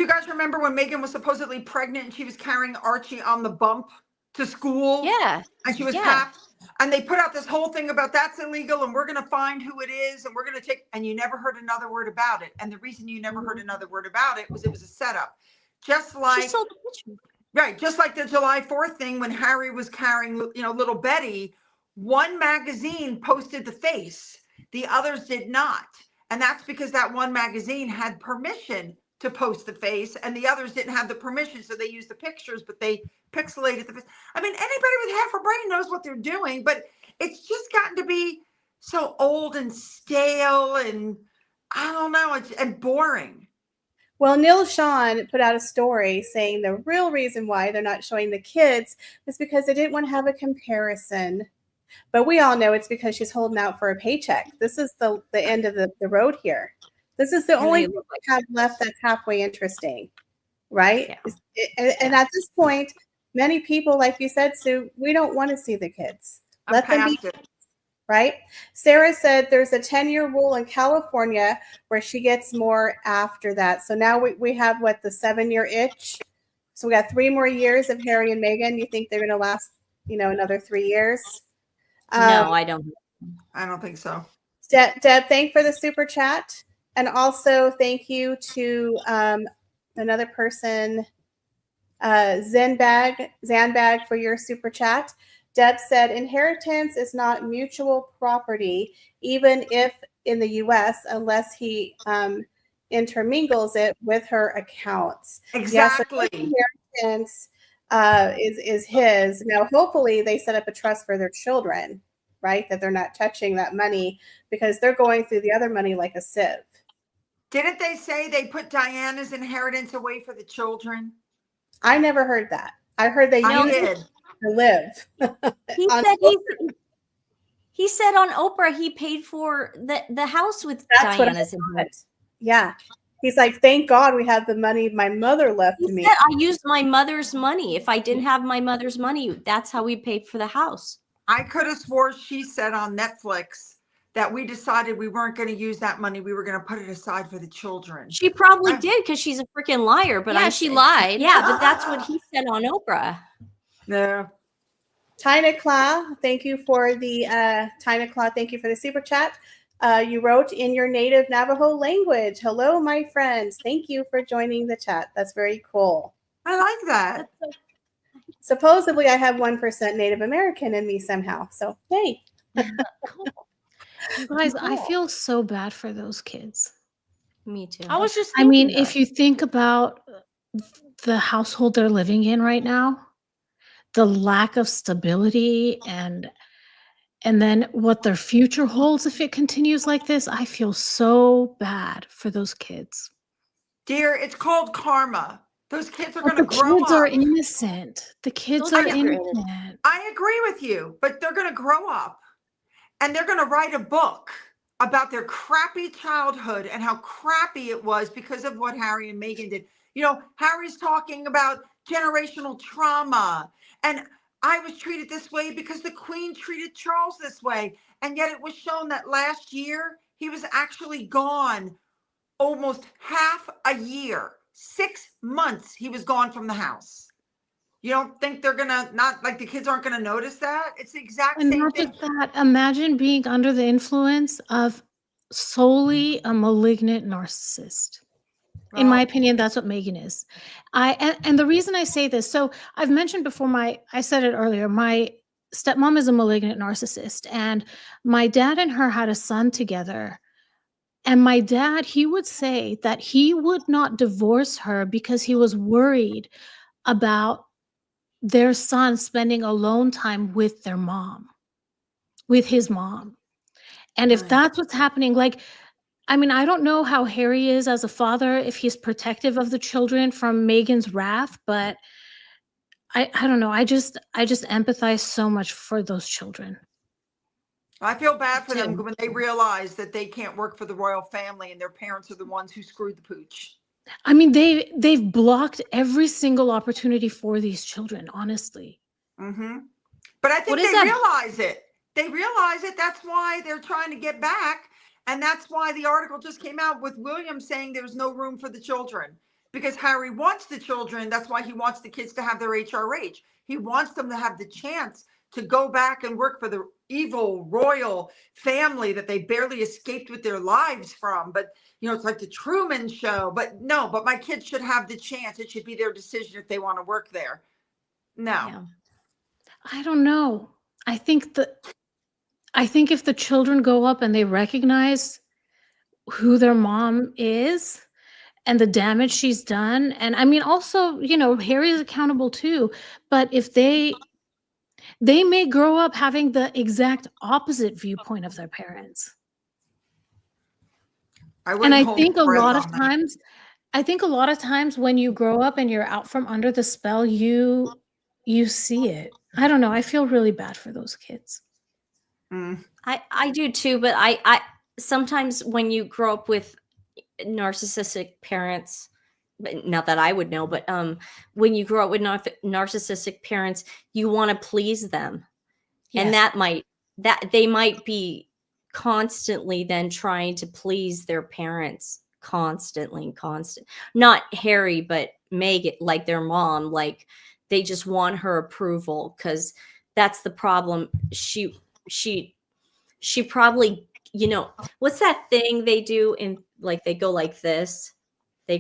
guys remember when Megan was supposedly pregnant and she was carrying Archie on the bump to school? Yeah. And she was packed. And they put out this whole thing about that's illegal and we're going to find who it is and we're going to and you never heard another word about it. And the reason you never heard another word about it was a setup. Just like, she sold the picture. Right. Just like the July 4th thing when Harry was carrying, little Betty, one magazine posted the face, the others did not. And that's because that one magazine had permission to post the face and the others didn't have the permission. So they used the pictures, but they pixelated the face. I mean, anybody with half a brain knows what they're doing, but it's just gotten to be so old and stale and I don't know, and boring. Well, Neil Sean put out a story saying the real reason why they're not showing the kids is because they didn't want to have a comparison. But we all know it's because she's holding out for a paycheck. This is the end of the road here. This is the only one we have left that's halfway interesting, right? Yeah. And at this point, many people, like you said, Sue, we don't want to see the kids. Let them be kids, right? Sarah said there's a 10-year rule in California where she gets more after that. So now we have, the 7-year itch? So we got 3 more years of Harry and Meghan. You think they're going to last, another 3 years? No, I don't. I don't think so. Deb, thank for the super chat. And also thank you to another person, Zanbag, for your super chat. Deb said, inheritance is not mutual property, even if in the U.S., unless he intermingles it with her accounts. Exactly. Yes, inheritance is his. Now, hopefully they set up a trust for their children, right? That they're not touching that money because they're going through the other money like a sieve. Didn't they say they put Diana's inheritance away for the children? I never heard that. I heard they used it to live. He said on Oprah he paid for the house with Diana's inheritance. Yeah. He's like, thank God we have the money my mother left me. Said, I used my mother's money. If I didn't have my mother's money, that's how we paid for the house. I could have swore she said on Netflix that we decided we weren't going to use that money. We were going to put it aside for the children. She probably did because she's a freaking liar. But yeah, she lied. Yeah, but that's what he said on Oprah. No. Tina Claw, thank you for the super chat. You wrote in your native Navajo language. Hello, my friends. Thank you for joining the chat. That's very cool. I like that. Supposedly, I have 1% Native American in me somehow. So, yay. Cool. You guys, I feel so bad for those kids. Me too. I was just I mean, if you think about the household they're living in right now, the lack of stability and then what their future holds if it continues like this, I feel so bad for those kids. Dear, it's called karma. Those kids are going to grow up. The kids are innocent. The kids are innocent. I agree with you, but they're going to grow up and they're going to write a book about their crappy childhood and how crappy it was because of what Harry and Meghan did. You know, Harry's talking about generational trauma, and I was treated this way because the Queen treated Charles this way. And yet it was shown that last year he was actually gone almost half a year. 6 months he was gone from the house. You don't think they're gonna not like the kids aren't gonna notice that? It's the exact same not thing. just that, imagine being under the influence of solely a malignant narcissist. In my opinion, that's what Meghan is. And the reason I say this, so I've mentioned before, I said it earlier, my stepmom is a malignant narcissist, and my dad and her had a son together. And my dad, he would say that he would not divorce her because he was worried about their son spending alone time with their mom, with his mom. And if that's what's happening, like, I mean, I don't know how Harry is as a father, if he's protective of the children from Meghan's wrath, but I don't know. I just empathize so much for those children. I feel bad for them when they realize that they can't work for the royal family and their parents are the ones who screwed the pooch. I mean, they've blocked every single opportunity for these children, honestly. Mm-hmm. But I think they realize it. They realize it. That's why they're trying to get back. And that's why the article just came out with William saying there's no room for the children because Harry wants the children. That's why he wants the kids to have their HRH. He wants them to have the chance to go back and work for the evil royal family that they barely escaped with their lives from. But, you know, it's like the Truman Show. But no, but my kids should have the chance. It should be their decision if they want to work there. No. Yeah. I don't know. I think if the children go up and they recognize who their mom is and the damage she's done, and I mean, also, you know, Harry is accountable too, but if they may grow up having the exact opposite viewpoint of their parents. I think a lot of times when you grow up and you're out from under the spell, you see it. I don't know. I feel really bad for those kids. I do too, but I sometimes when you grow up with narcissistic parents, but not that I would know, but when you grow up with narcissistic parents, you want to please them. Yes. And that they might be constantly then trying to please their parents constantly. Not Harry, but Meghan, like their mom, like they just want her approval because that's the problem. She probably, you know, what's that thing they do in, like, they go like this, they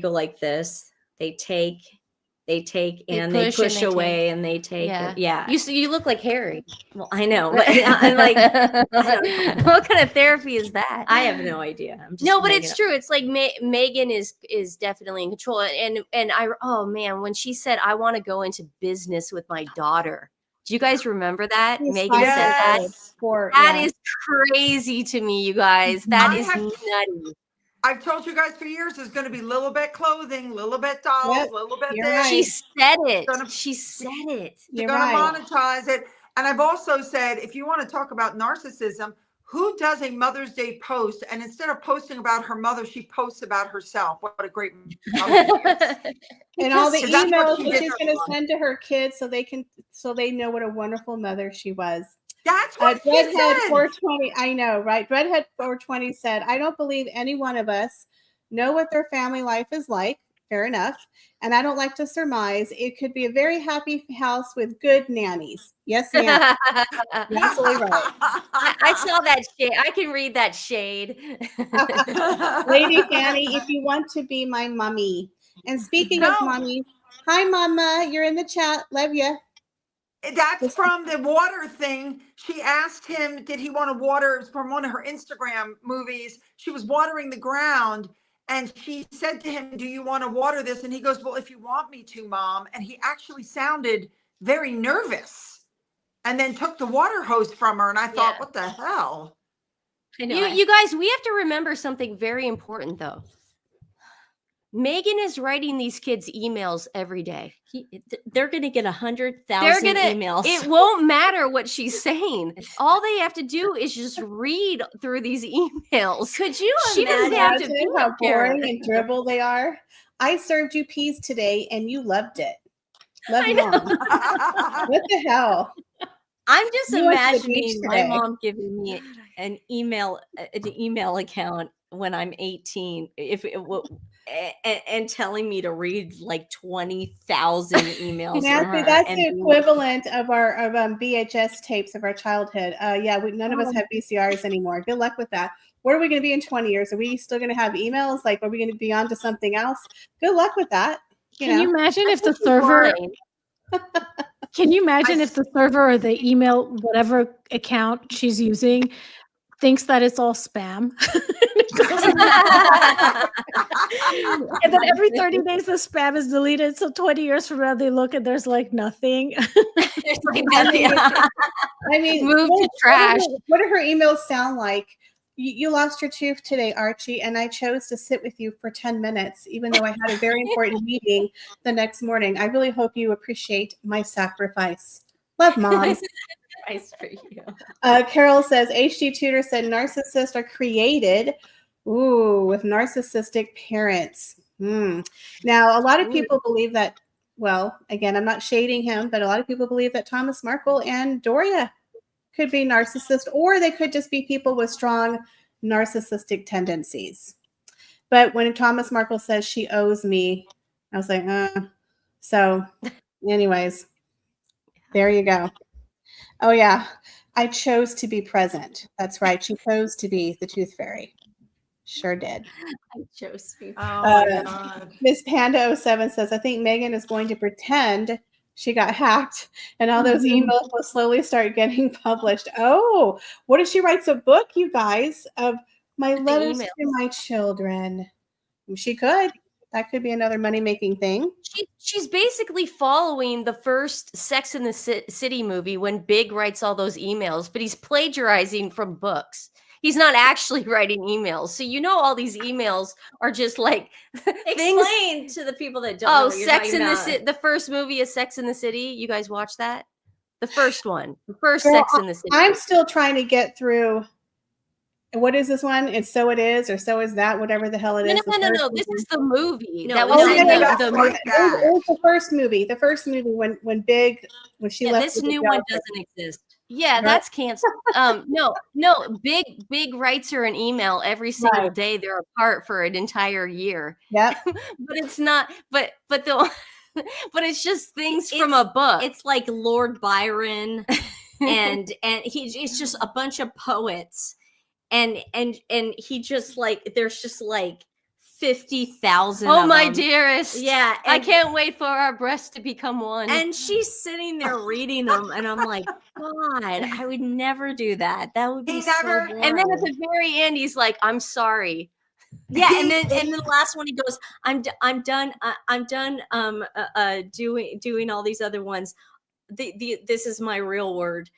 take, and they push away and they take. Yeah. You look like Harry. Well, I know. But I'm like, I don't know. What kind of therapy is that? I have no idea. I'm just no, but it's true. It's like Meghan is definitely in control. And oh man, when she said, I want to go into business with my daughter. Do you guys remember that? Meghan said that. That is crazy to me, you guys. That is nutty. I've told you guys for years there's going to be Lilibet clothing, Lilibet dolls, Lilibet this. Right. She said it. She said it. You're going to monetize it. And I've also said, if you want to talk about narcissism, who does a Mother's Day post? And instead of posting about her mother, she posts about herself. What a great mother she is. And all the emails that she's going to send to her kids so they know what a wonderful mother she was. That's what she Dreadhead said. 420. I know, right? Dreadhead 420 said, "I don't believe any one of us know what their family life is like." Fair enough. And I don't like to surmise. It could be a very happy house with good nannies. Yes, yeah. You're absolutely right. I saw that shade. I can read that shade. Lady Fanny, if you want to be my mummy. And speaking of mommy, hi, Mama. You're in the chat. Love you. That's from the water thing. She asked him, did he want to water? It was from one of her Instagram movies. She was watering the ground. And she said to him, do you want to water this? And he goes, well, if you want me to, Mom. And he actually sounded very nervous and then took the water hose from her. And I thought, what the hell? You guys, we have to remember something very important, though. Megan is writing these kids emails every day. They're going to get 100,000 emails. It won't matter what she's saying. All they have to do is just read through these emails. Could you imagine how boring and dribble they are? I served you peas today and you loved it. Love Mom. What the hell? I'm just imagining my mom giving me an email account when I'm 18 and telling me to read like 20,000 emails. Nancy, that's the equivalent of our VHS tapes of our childhood. None of us have VCRs anymore. Good luck with that. What are we going to be in 20 years? Are we still going to have emails? Like, are we going to be on to something else? Good luck with that. Can you imagine if the server? Can you imagine if the server or the email, whatever account she's using, thinks that it's all spam? And then every 30 days the spam is deleted. So 20 years from now they look and there's like nothing. There's like nothing. I mean, move to trash. What do her emails sound like? You lost your tooth today, Archie, and I chose to sit with you for 10 minutes, even though I had a very important meeting the next morning. I really hope you appreciate my sacrifice. Love, Mom. Nice for you. Carol says, HD Tutor said narcissists are created with narcissistic parents. Now, a lot of people believe that, well, again, I'm not shading him, but a lot of people believe that Thomas Markle and Doria could be narcissist, or they could just be people with strong narcissistic tendencies. But when Thomas Markle says she owes me, I was like, So anyways, there you go. Oh yeah, I chose to be present. That's right. She chose to be the Tooth Fairy. Sure did. I chose to be present. Miss Panda 07 says, I think Megan is going to pretend she got hacked and all those emails will slowly start getting published. Oh, what if she writes a book, you guys, of my letters to my children? She could. That could be another money-making thing. She's basically following the first Sex in the City movie when Big writes all those emails, but he's plagiarizing from books. He's not actually writing emails. So all these emails are just like explain to the people that don't know what you're Sex talking in about. The first movie is Sex in the City. You guys watch that? The first one. The first Sex in the City. I'm still trying to get through. What is this one? It's So It Is or So Is That, whatever the hell it is. No. This is the movie. No, that was it was the first movie. The first movie when she left. This new one doesn't exist. Yeah, that's canceled. No. Big writes her an email every single day. They're apart for an entire year. Yeah, but it's not. But but it's just things from a book. It's like Lord Byron, and it's just a bunch of poets, and he just like there's just like 50,000. Oh my dearest. Yeah. I can't wait for our breasts to become one. And she's sitting there reading them. And I'm like, God, I would never do that. That would be so boring. And then at the very end, he's like, I'm sorry. Yeah. And then the last one, he goes, I'm done doing all these other ones. This is my real word.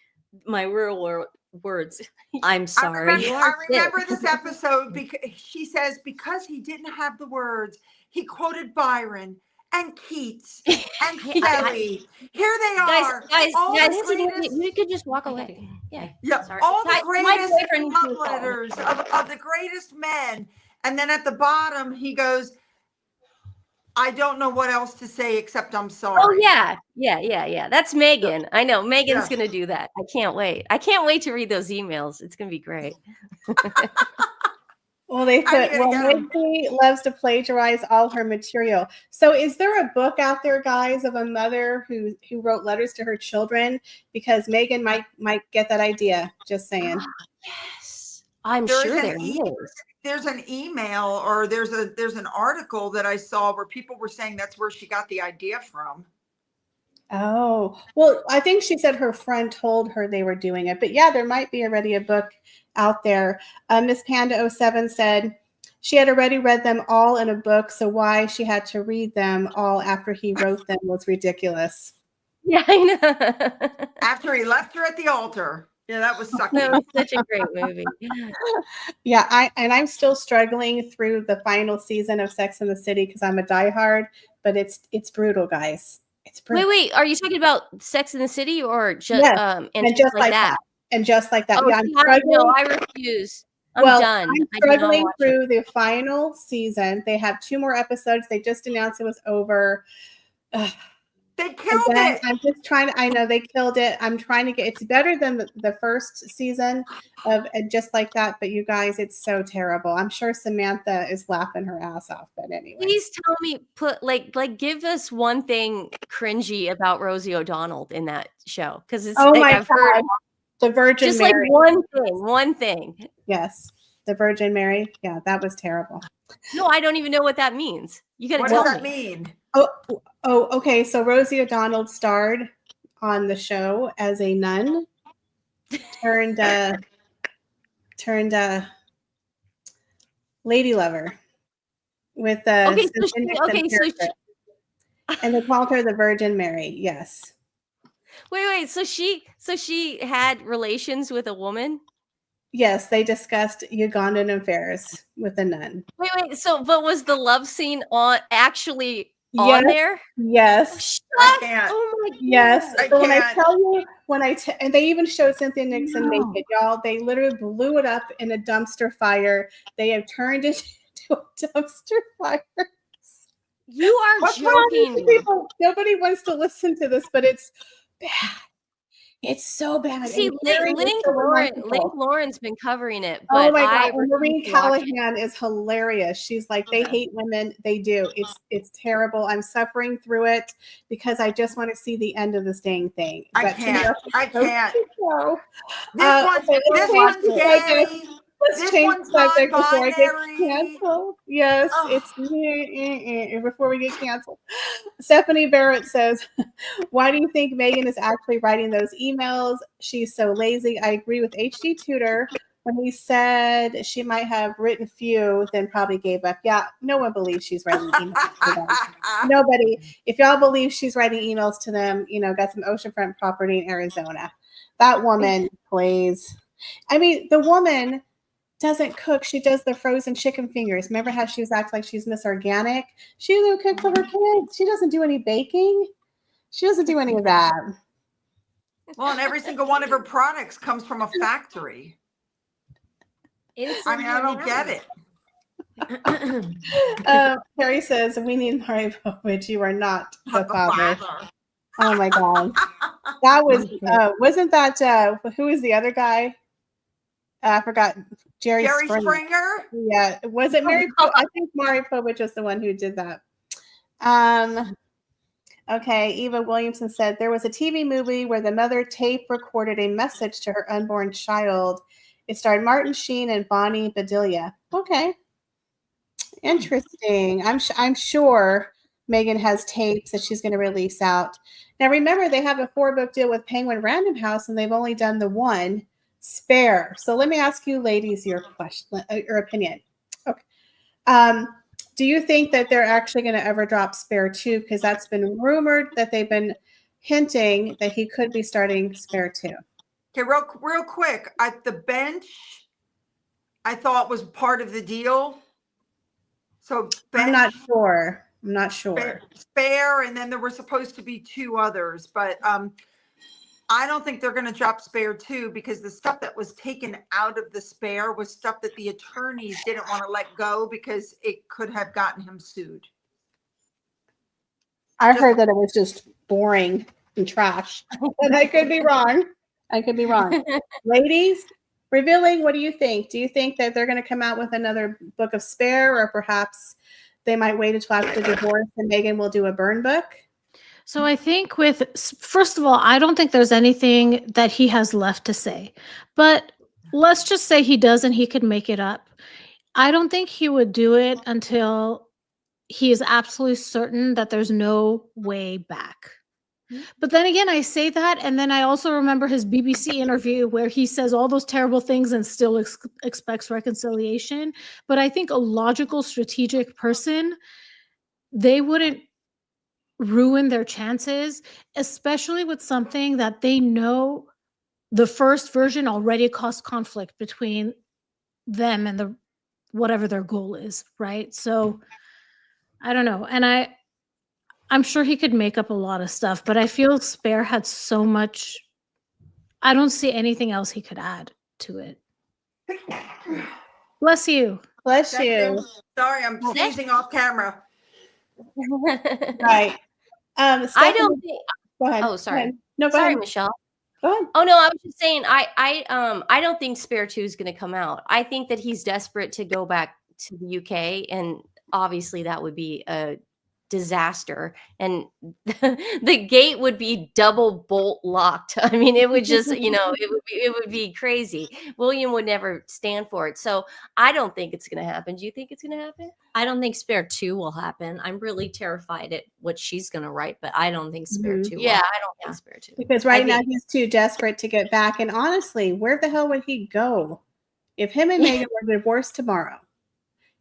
My real words. I'm sorry. I remember this episode because she says because he didn't have the words, he quoted Byron and Keats and Shelley. Here they are. Guys, you could just walk away. Yeah. All the greatest love letters of the greatest men. And then at the bottom, he goes, I don't know what else to say except I'm sorry. Oh yeah. That's Megan. I know Megan's gonna do that. I can't wait. I can't wait to read those emails. It's gonna be great. Well, they put, Lindsay loves to plagiarize all her material. So is there a book out there, guys, of a mother who wrote letters to her children? Because Megan might get that idea. Just saying. Yes. I'm sure there is. There's an email or there's an article that I saw where people were saying that's where she got the idea from. Oh, well, I think she said her friend told her they were doing it. But yeah, there might be already a book out there. Miss Panda 07 said she had already read them all in a book, so why she had to read them all after he wrote them was ridiculous. Yeah, I know. After he left her at the altar. Yeah, that was sucky. That was such a great movie. Yeah, I'm still struggling through the final season of Sex and the City because I'm a diehard, but it's brutal, guys. It's brutal. Wait, are you talking about Sex in the City or just and just like that? And just like that. Oh, yeah, no, I refuse. I'm done. I'm struggling through the final season. They have 2 more episodes. They just announced it was over. They killed it. I'm just trying to, I know they killed it. I'm trying to it's better than the first season of Just Like That. But you guys, it's so terrible. I'm sure Samantha is laughing her ass off. But anyway. Please tell me, give us one thing cringy about Rosie O'Donnell in that show. Because it's I've heard the Virgin just Mary. Like one thing. Yes. The Virgin Mary. Yeah, that was terrible. No, I don't even know what that means. You got to tell me. What does that mean? Oh, okay. So Rosie O'Donnell starred on the show as a nun, turned lady lover with and they called her the Virgin Mary. Yes. Wait. So she had relations with a woman? Yes, they discussed Ugandan affairs with a nun. Wait. So, but was the love scene on there? Yes. I can't. Oh my God. Yes. I so can't. when I tell you, and they even showed Cynthia Nixon naked, y'all. They literally blew it up in a dumpster fire. They have turned it into a dumpster fire. You are joking. People, nobody wants to listen to this, but it's bad. It's so bad. See, Link Lauren's been covering it, but oh my God, Maureen Callahan is hilarious. She's like, they hate women. They do. It's terrible. I'm suffering through it because I just want to see the end of this dang thing. I can't. This one's gay. Let's change the subject before I get canceled. Yes, it's before we get canceled. Stephanie Barrett says, why do you think Megan is actually writing those emails? She's so lazy. I agree with HD Tutor when he said she might have written few, then probably gave up. Yeah, no one believes she's writing emails to them. Nobody. If y'all believe she's writing emails to them, got some oceanfront property in Arizona. That woman plays. I mean, the woman doesn't cook. She does the frozen chicken fingers. Remember how she was acting like she's Miss Organic? She doesn't cook for her kids. She doesn't do any baking. She doesn't do any of that. Well, and every single one of her products comes from a factory. I don't get it. Carrie says, we need Mari Povich. You are not the father. Oh my God. That was, wasn't that, who was the other guy? I forgot. Jerry Springer. Yeah. Was it Mary? I think Mari Povich was the one who did that. Okay. Eva Williamson said there was a TV movie where the mother tape recorded a message to her unborn child. It starred Martin Sheen and Bonnie Bedelia. Okay. Interesting. I'm sure Megan has tapes that she's going to release out. Now, remember, they have a 4-book deal with Penguin Random House, and they've only done the one, Spare. So let me ask you ladies your question, your opinion. Okay. Do you think that they're actually going to ever drop Spare 2? Because that's been rumored that they've been hinting that he could be starting Spare 2. Okay, real quick. At the bench, I thought was part of the deal. So bench, I'm not sure. Spare, and then there were supposed to be 2 others, but I don't think they're going to drop Spare 2 because the stuff that was taken out of the Spare was stuff that the attorneys didn't want to let go because it could have gotten him sued. I heard that it was just boring and trash. And I could be wrong. Ladies, revealing, what do you think? Do you think that they're going to come out with another book of Spare, or perhaps they might wait until after the divorce and Meghan will do a burn book? So I think first of all, I don't think there's anything that he has left to say. But let's just say he does and he could make it up. I don't think he would do it until he is absolutely certain that there's no way back. But then again, I say that, and then I also remember his BBC interview where he says all those terrible things and still expects reconciliation. But I think a logical, strategic person, they wouldn't ruin their chances, especially with something that they know the first version already caused conflict between them and whatever their goal is, right? So I don't know. And I'm sure he could make up a lot of stuff, but I feel Spare had so much. I don't see anything else he could add to it. Bless you. Bless you. Sorry, I'm sneezing off camera. Right. I don't think. Go ahead. Oh, sorry. Go ahead. No, go sorry, ahead. Michelle. Go ahead. Oh no, I was just saying. I don't think Spare 2 is going to come out. I think that he's desperate to go back to the UK, and obviously that would be a disaster, and the gate would be double bolt locked. I mean, it would just, it would be crazy. William would never stand for it. So I don't think it's going to happen. Do you think it's going to happen? I don't think Spare 2 will happen. I'm really terrified at what she's going to write, but I don't think Spare 2 will. Yeah, I don't think Spare 2. Because now he's too desperate to get back. And honestly, where the hell would he go if him and Meghan were divorced tomorrow?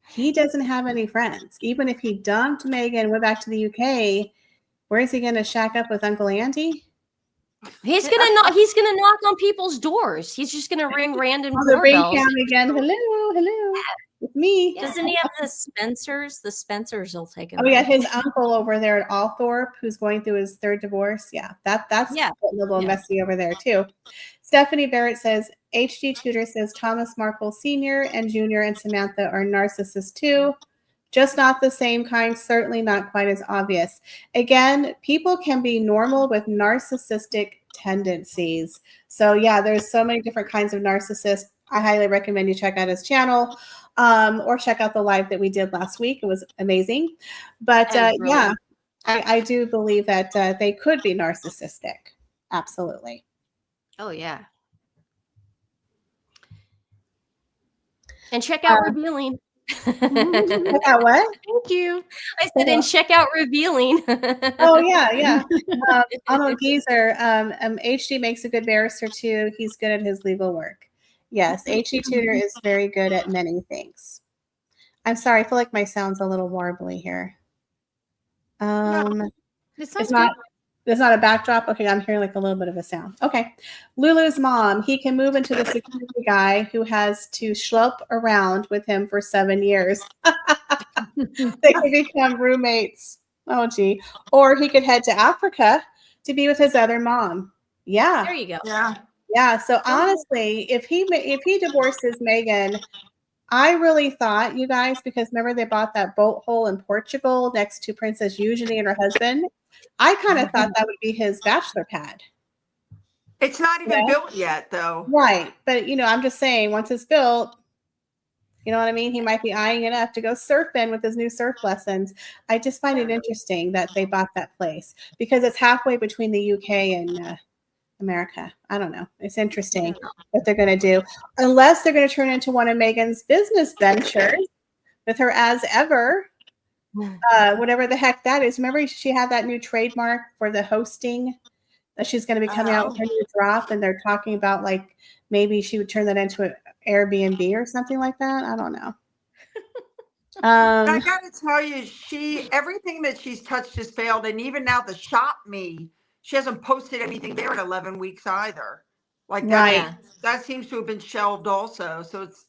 He doesn't have any friends. Even if he dumped Meghan and went back to the UK, where is he going to shack up with Uncle Andy? He's gonna knock on people's doors. He's just gonna ring random doorbells. Ring cam again. Hello. It's me. Yeah. Doesn't he have the Spencers? The Spencers will take him. Oh yeah, his uncle over there at Althorpe, who's going through his third divorce. Yeah, that's a little messy over there too. Stephanie Barrett says HG Tudor says Thomas Markle Sr. and Jr. and Samantha are narcissists too. Just not the same kind, certainly not quite as obvious. Again, people can be normal with narcissistic tendencies. So yeah, there's so many different kinds of narcissists. I highly recommend you check out his channel or check out the live that we did last week. It was amazing. But yeah, I do believe that they could be narcissistic. Absolutely. Oh, yeah. And check out Revealing. Check out what? Thank you. I said, and check out Revealing. Oh, yeah. Arnold Geezer, HG makes a good barrister, too. He's good at his legal work. Yes, HG Tudor is very good at many things. I'm sorry. I feel like my sound's a little warbly here. It's not a backdrop. Okay, I'm hearing like a little bit of a sound. Okay. Lulu's mom, he can move into the security guy who has to schlep around with him for 7 years. They could become roommates. Oh, gee. Or he could head to Africa to be with his other mom. Yeah. There you go. Yeah. So honestly, if he divorces Meghan, I really thought, you guys, because remember they bought that boat hole in Portugal next to Princess Eugenie and her husband. I kind of thought that would be his bachelor pad. It's not even built yet, though. Right. But, I'm just saying, once it's built, you know what I mean? He might be eyeing it up to go surfing with his new surf lessons. I just find it interesting that they bought that place because it's halfway between the UK and America. I don't know. It's interesting what they're going to do. Unless they're going to turn into one of Meghan's business ventures with her as ever. Whatever the heck that is. Remember she had that new trademark for the hosting that she's going to be coming out with her new drop, and they're talking about like maybe she would turn that into an Airbnb or something like that. I don't know. I gotta tell you, everything that she's touched has failed, and even now the Shop Me, she hasn't posted anything there in 11 weeks either. Like that, that seems to have been shelved also. So it's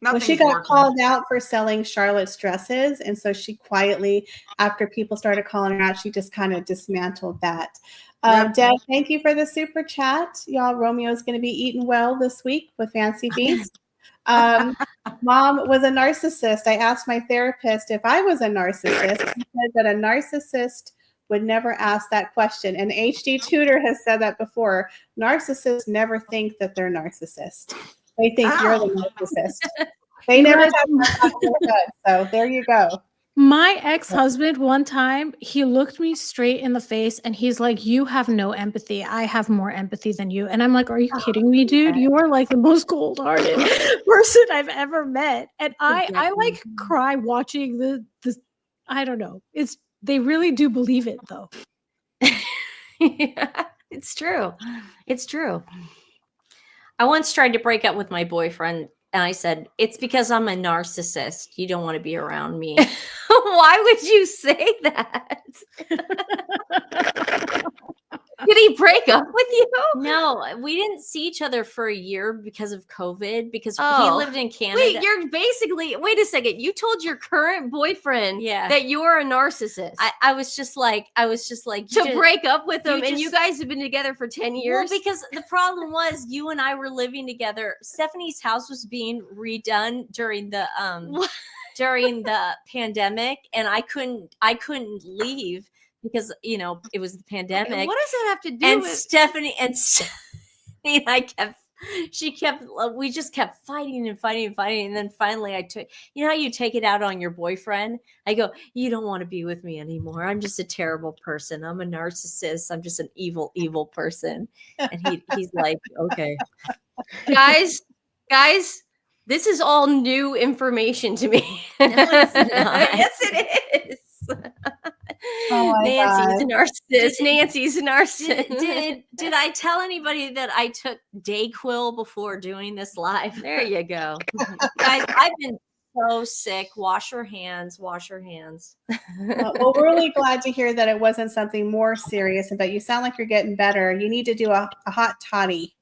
well, she got called out for selling Charlotte's dresses. And so she quietly, after people started calling her out, she just kind of dismantled that. Deb, thank you for the super chat. Y'all, Romeo's going to be eating well this week with Fancy Feast. Mom was a narcissist. I asked my therapist if I was a narcissist. He said that a narcissist would never ask that question. And HD Tutor has said that before. Narcissists never think that they're narcissists. They think you're the narcissist. They never have that in their head. So there you go. My ex-husband, one time, he looked me straight in the face and he's like, "You have no empathy. I have more empathy than you." And I'm like, "Are you kidding me, dude? You are like the most cold-hearted person I've ever met." And I like cry watching the I don't know. They really do believe it though. Yeah, it's true. It's true. I once tried to break up with my boyfriend and I said, "It's because I'm a narcissist. You don't want to be around me." Why would you say that? Did he break up with you? No, we didn't see each other for a year because of COVID, because he lived in Canada. Wait, you're basically, wait a second. You told your current boyfriend that you're a narcissist. I was just like, to break up with him, and you guys have been together for 10 years? Well, because the problem was you and I were living together. Stephanie's house was being redone during the pandemic, and I couldn't leave because it was the pandemic. Okay, what does that have to do and with Stephanie and we just kept fighting and fighting and fighting, and then finally I took, how you take it out on your boyfriend. I go, "You don't want to be with me anymore. I'm just a terrible person. I'm a narcissist. I'm just an evil person." And he's like, "Okay." guys, this is all new information to me. No, it's not. Yes, it is. Nancy's a narcissist. Nancy's a narcissist. Did I tell anybody that I took Dayquil before doing this live? There you go. Guys, I've been so sick. Wash your hands. Wash your hands. Well, we're really glad to hear that it wasn't something more serious, but you sound like you're getting better. You need to do a hot toddy.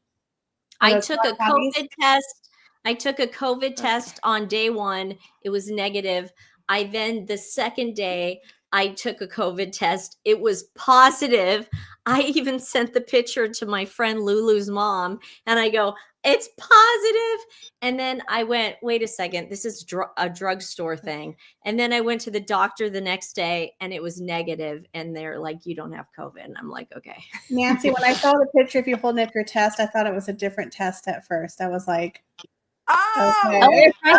I took a COVID test. I took a COVID test on day 1. It was negative. The second day, I took a COVID test. It was positive. I even sent the picture to my friend Lulu's mom, and I go, "It's positive." And then I went, "Wait a second, this is a drugstore thing." And then I went to the doctor the next day, and it was negative. And they're like, "You don't have COVID." And I'm like, "Okay." Nancy, when I saw the picture of you holding up your test, I thought it was a different test at first. I was like, okay. I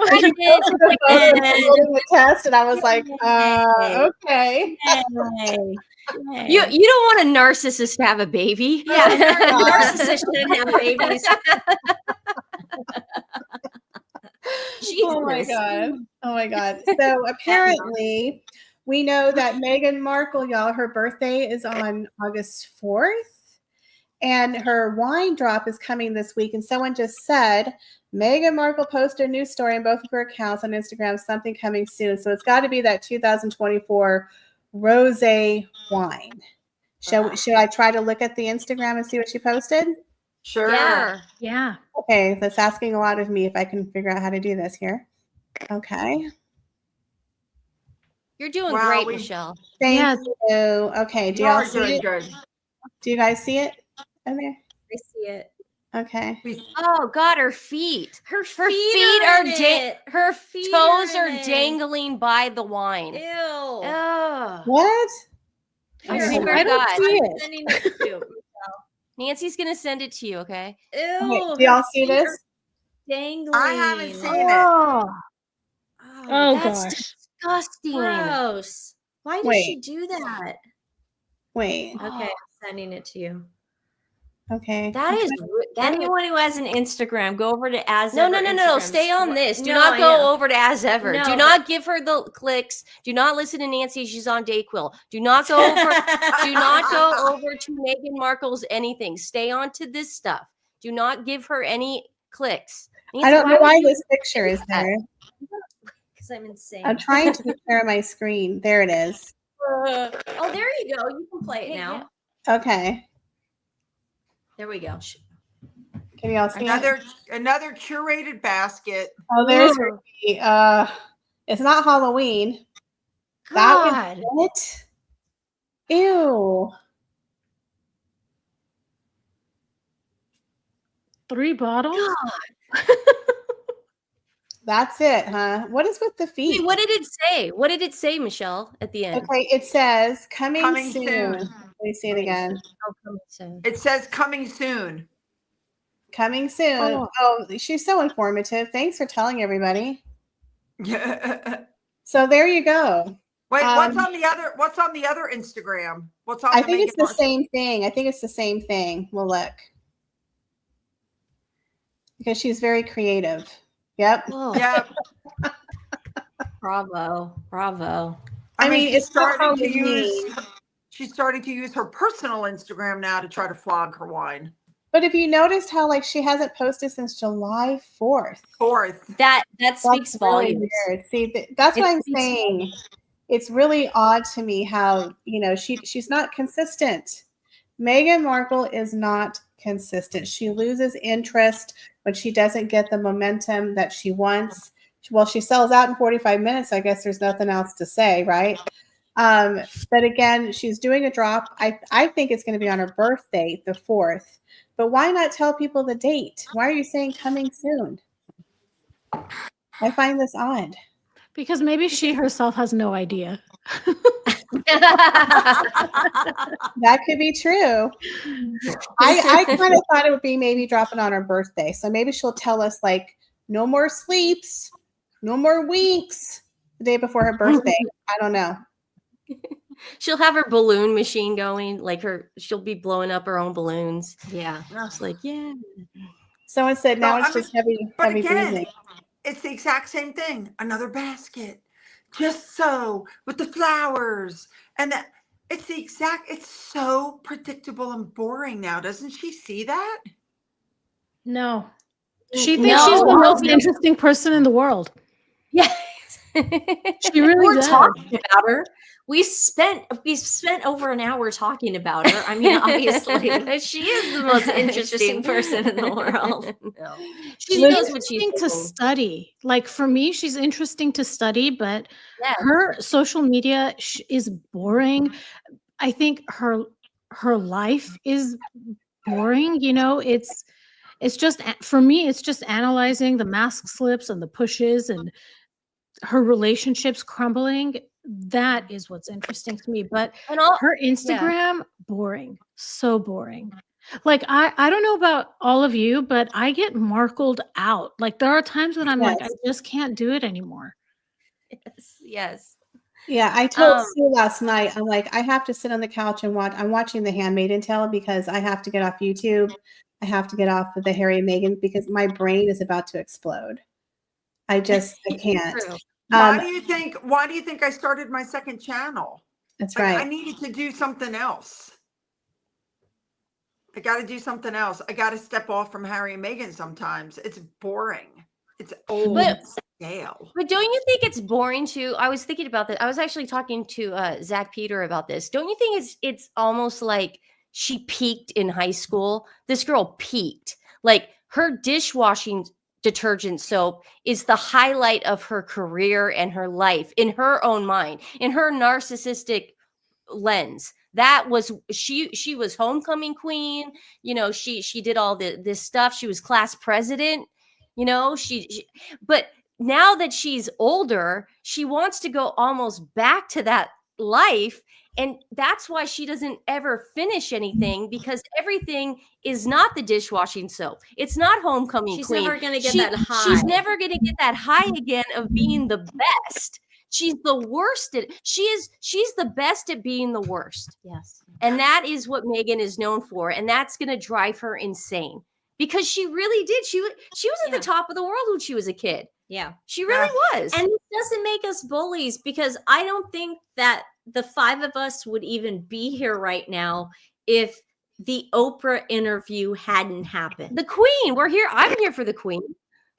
did. Holding the test, and I was like, okay. You don't want a narcissist to have a baby. Yeah, narcissists shouldn't have babies. Oh my god. So apparently we know that Meghan Markle, y'all, her birthday is on August 4th. And her wine drop is coming this week. And someone just said, Meghan Markle posted a news story on both of her accounts on Instagram, something coming soon. So it's got to be that 2024 rosé wine. Should I try to look at the Instagram and see what she posted? Sure. Yeah. Okay, that's asking a lot of me if I can figure out how to do this here. Okay. You're doing great, Michelle. Thank you. Okay, do y'all see it? Good. Do you guys see it? Okay. I see it. Okay. Oh God, her feet. Her feet are her toes are dangling by the wine. Ew. Oh. What? I don't see it. Sending it to you. Nancy's gonna send it to you, okay? Ew. Okay, do y'all see this? Dangling. I haven't seen Oh, That's gosh. disgusting. Gross. Why does Wait. she do that? Wait. Okay, I'm sending it to you. Okay. That is Anyone who has an Instagram, go over to As no. Ever Instagram. Stay on this. Do No, not I go know. over to As Ever. No, Do not give her the clicks. Do not listen to Nancy. She's on Dayquil. Do not go over. Do not go over to Meghan Markle's anything. Stay on to this stuff. Do not give her any clicks. Nancy, I don't know why would you this picture is there. Because I'm insane. I'm trying to share my screen. There it is. Oh, there you go. You can play it now. Okay. There we go. Can y'all see it? Another curated basket. Oh, there's it's not Halloween. That was it. Ew. 3 bottles? That's it, huh? What is with the feet? Wait, what did it say? What did it say, Michelle, at the end? Okay, it says coming soon. soon. Let me see it again. Oh, coming soon. It says coming soon. Coming soon. Oh, she's so informative. Thanks for telling everybody. So there you go. Wait, what's on the other Instagram? What's on I think it's the same thing. I think it's the same thing. We'll look. Because she's very creative. Yep. Oh. Yep. Bravo. I mean, she's starting to use her personal Instagram now to try to flog her wine. But if you noticed how like she hasn't posted since July 4th. That speaks volumes. Really weird. See, that's what I'm saying. It's really odd to me how, she's not consistent. Meghan Markle is not consistent. She loses interest when she doesn't get the momentum that she wants. Well, she sells out in 45 minutes. I guess there's nothing else to say, right? But again, she's doing a drop. I think it's going to be on her birthday, the 4th. But why not tell people the date? Why are you saying coming soon? I find this odd. Because maybe she herself has no idea. That could be true. I kind of thought it would be maybe dropping on her birthday. So maybe she'll tell us like no more sleeps, no more winks the day before her birthday. I don't know. She'll have her balloon machine going, she'll be blowing up her own balloons. Yeah. It's like, yeah. Someone said now it's just heavy breathing. It's the exact same thing. Another basket, just so with the flowers, and that it's so predictable and boring now. Doesn't she see that? No, she thinks she's the most interesting person in the world. Yeah, she really We're does. talking about her. We spent over an hour talking about her. I mean, obviously, she is the most interesting person in the world. No. She's interesting to study. Like for me, she's interesting to study, but her social media is boring. I think her life is boring. It's just, for me, it's just analyzing the mask slips and the pushes and her relationships crumbling. That is what's interesting to me. But her Instagram, boring. So boring. Like, I don't know about all of you, but I get markled out. Like, there are times when I'm like, I just can't do it anymore. Yes. Yeah, I told Sue last night, I'm like, I have to sit on the couch and I'm watching The Handmaid's Tale because I have to get off YouTube. I have to get off of the Harry and Meghan because my brain is about to explode. I can't. Why do you think I started my second channel? That's right. I needed to do something else. I got to do something else. I got to step off from Harry and Meghan sometimes. It's boring. It's old and stale. But don't you think it's boring too? I was thinking about that. I was actually talking to Zach Peter about this. Don't you think it's almost like she peaked in high school? This girl peaked. Like her dishwashing detergent soap is the highlight of her career and her life in her own mind, in her narcissistic lens. That was she was homecoming queen. She did all this stuff. She was class president. But now that she's older, she wants to go almost back to that life. And that's why she doesn't ever finish anything, because everything is not the dishwashing soap. It's not homecoming queen. She's never going to get that high. She's never going to get that high again of being the best. She's the worst at she's the best at being the worst. Yes. And that is what Meghan is known for. And that's going to drive her insane, because she really did. She was at the top of the world when she was a kid. Yeah. She really was. And it doesn't make us bullies, because I don't think that the five of us would even be here right now if the Oprah interview hadn't happened. The Queen, we're here. I'm here for the Queen.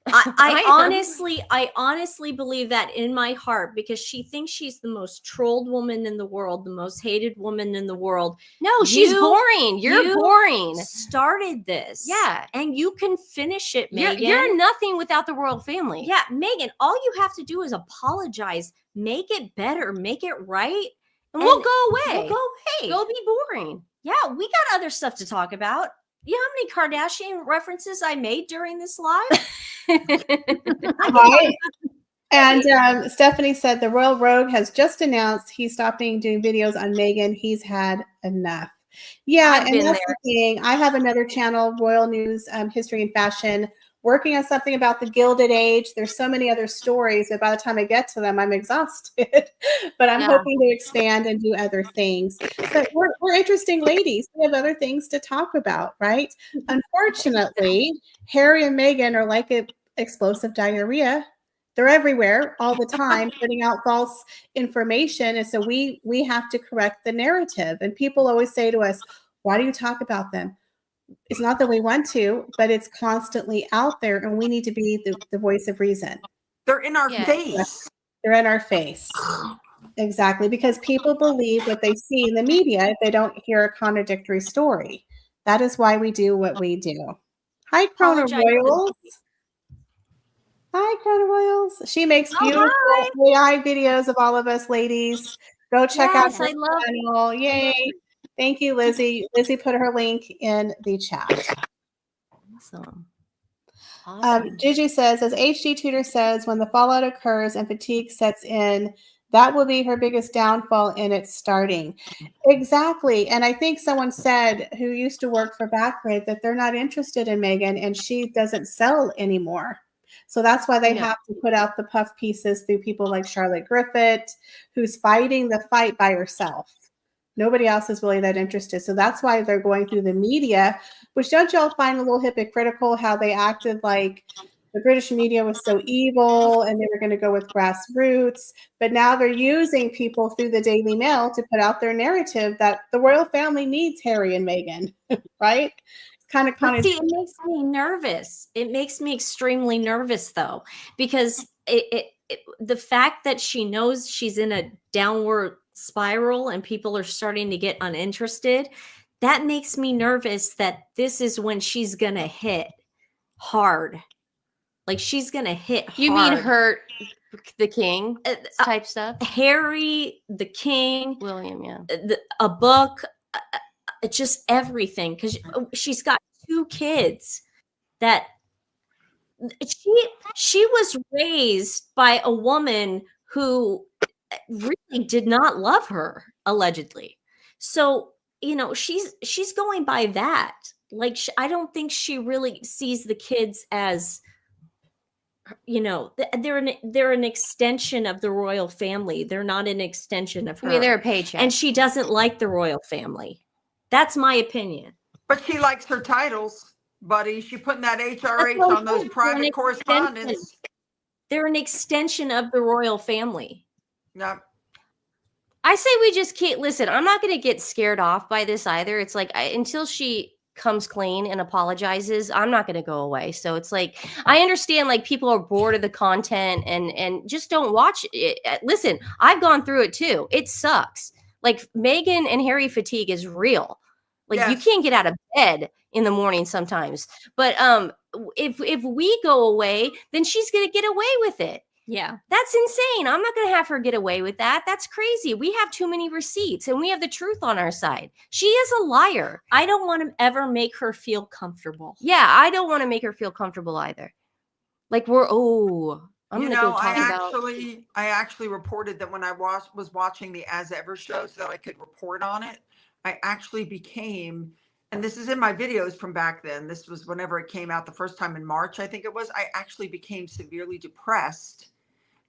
I honestly believe that in my heart, because she thinks she's the most trolled woman in the world, the most hated woman in the world. No, she's boring. You're boring. Started this. Yeah. And you can finish it, Meghan. You're nothing without the royal family. Yeah, Meghan, all you have to do is apologize, make it better, make it right. And we'll go away. We'll go away. Go be boring. Yeah, we got other stuff to talk about. You know how many Kardashian references I made during this live? Right? And Stephanie said the Royal Rogue has just announced he's stopping doing videos on Meghan. He's had enough. Yeah, and that's the thing. I have another channel, Royal News, History and Fashion, working on something about the Gilded Age. There's so many other stories that by the time I get to them, I'm exhausted. But I'm hoping to expand and do other things. But we're interesting ladies. We have other things to talk about, right? Unfortunately, Harry and Meghan are like explosive diarrhea. They're everywhere all the time, putting out false information. And so we have to correct the narrative. And people always say to us, why do you talk about them? It's not that we want to, but it's constantly out there, and we need to be the voice of reason. They're in our face. They're in our face. Exactly, because people believe what they see in the media if they don't hear a contradictory story. That is why we do what we do. Hi, Corona Royals. Hi, Corona Royals. She makes beautiful AI videos of all of us ladies. Go check out her channel. Yay. Thank you, Lizzie. Lizzie put her link in the chat. Awesome. Gigi says, as HG Tutor says, when the fallout occurs and fatigue sets in, that will be her biggest downfall in its starting. Exactly. And I think someone said who used to work for Backgrid that they're not interested in Meghan and she doesn't sell anymore. So that's why they have to put out the puff pieces through people like Charlotte Griffith, who's fighting the fight by herself. Nobody else is really that interested. So that's why they're going through the media, which don't y'all find a little hypocritical how they acted like the British media was so evil and they were going to go with grassroots. But now they're using people through the Daily Mail to put out their narrative that the royal family needs Harry and Meghan, right? Kind of See, it makes me nervous. It makes me extremely nervous, though, because the fact that she knows she's in a downward spiral and people are starting to get uninterested, that makes me nervous that this is when she's gonna hit hard. Like she's gonna hit hard. You mean hurt the king type stuff? Harry, the king, William, a book. Just everything, because she's got 2 kids that she was raised by a woman who really did not love her, allegedly. So she's going by that. Like I don't think she really sees the kids as they're an extension of the royal family. They're not an extension of her. I mean, they're a paycheck, and she doesn't like the royal family. That's my opinion. But she likes her titles, buddy. She putting that HRH on those private correspondence. They're an extension of the royal family. Yep. I say we just can't listen. I'm not going to get scared off by this either. It's like until she comes clean and apologizes, I'm not going to go away. So it's like, I understand like people are bored of the content and just don't watch it. Listen, I've gone through it too. It sucks. Like Meghan and Harry fatigue is real. Like you can't get out of bed in the morning sometimes. But if we go away, then she's going to get away with it. Yeah. That's insane. I'm not going to have her get away with that. That's crazy. We have too many receipts and we have the truth on our side. She is a liar. I don't want to ever make her feel comfortable. Yeah, I don't want to make her feel comfortable either. Like I'm going to go talk I actually reported that when I was watching the As Ever show so that I could report on it, I actually became, and this is in my videos from back then, this was whenever it came out the first time in March, I think it was, I actually became severely depressed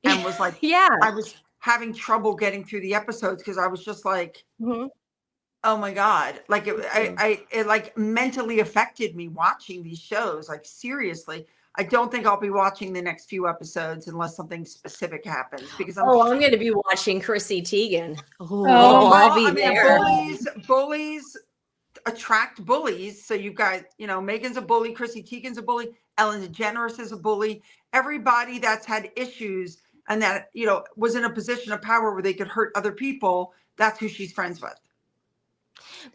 and was like, I was having trouble getting through the episodes because I was just like, oh my God, like it like mentally affected me watching these shows. Like seriously, I don't think I'll be watching the next few episodes unless something specific happens because I'm going to be watching Chrissy Teigen. I'll be there. Bullies attract bullies. So you guys, Meghan's a bully, Chrissy Teigen's a bully, Ellen DeGeneres is a bully. Everybody that's had issues and that, was in a position of power where they could hurt other people, that's who she's friends with.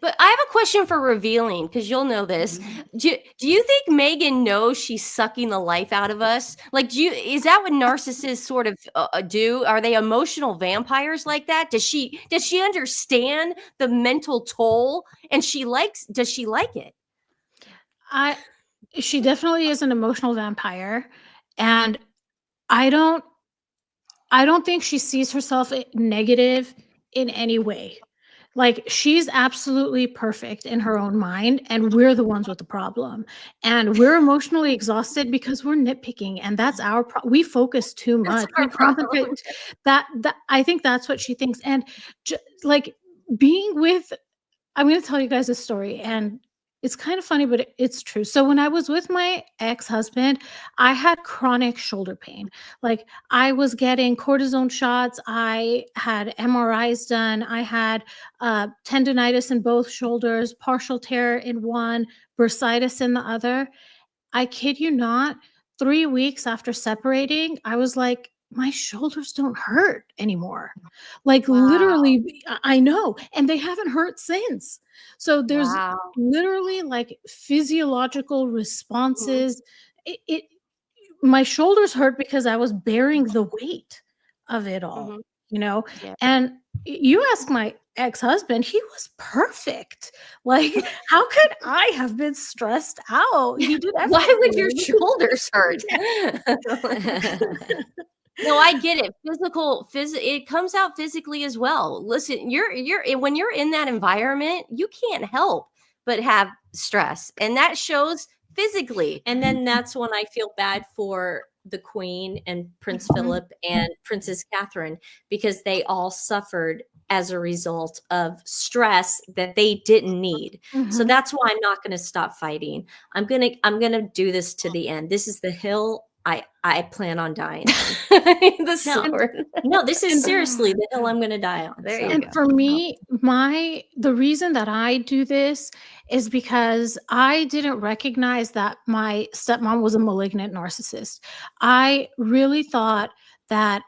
But I have a question for revealing, because you'll know this. Do you think Meghan knows she's sucking the life out of us? Like, is that what narcissists sort of do? Are they emotional vampires like that? Does she understand the mental toll? And does she like it? She definitely is an emotional vampire, and I don't think she sees herself negative in any way. Like, she's absolutely perfect in her own mind, and we're the ones with the problem. And we're emotionally exhausted because we're nitpicking, and that's our we focus too much. We concentrate. That I think that's what she thinks. And like being with, I'm going to tell you guys a story, and it's kind of funny, but it's true. So when I was with my ex-husband, I had chronic shoulder pain. Like, I was getting cortisone shots. I had MRIs done. I had tendonitis in both shoulders, partial tear in one, bursitis in the other. I kid you not, 3 weeks after separating, I was like, my shoulders don't hurt anymore. Like, literally, I know, and they haven't hurt since. So there's literally like physiological responses. It my shoulders hurt because I was bearing the weight of it all, you know? Yeah. And you ask my ex-husband, he was perfect. Like, how could I have been stressed out? He did everything. Why would your shoulders hurt? No, I get it. It comes out physically as well. Listen, when you're in that environment, you can't help but have stress, and that shows physically. And then that's when I feel bad for the Queen and Prince Philip and Princess Catherine, because they all suffered as a result of stress that they didn't need. So that's why I'm not going to stop fighting. I'm going to do this to the end. This is the hill I plan on dying on. The sword. No, this is seriously the hill I'm going to die on. There you and go. for me, the reason that I do this is because I didn't recognize that my stepmom was a malignant narcissist. I really thought that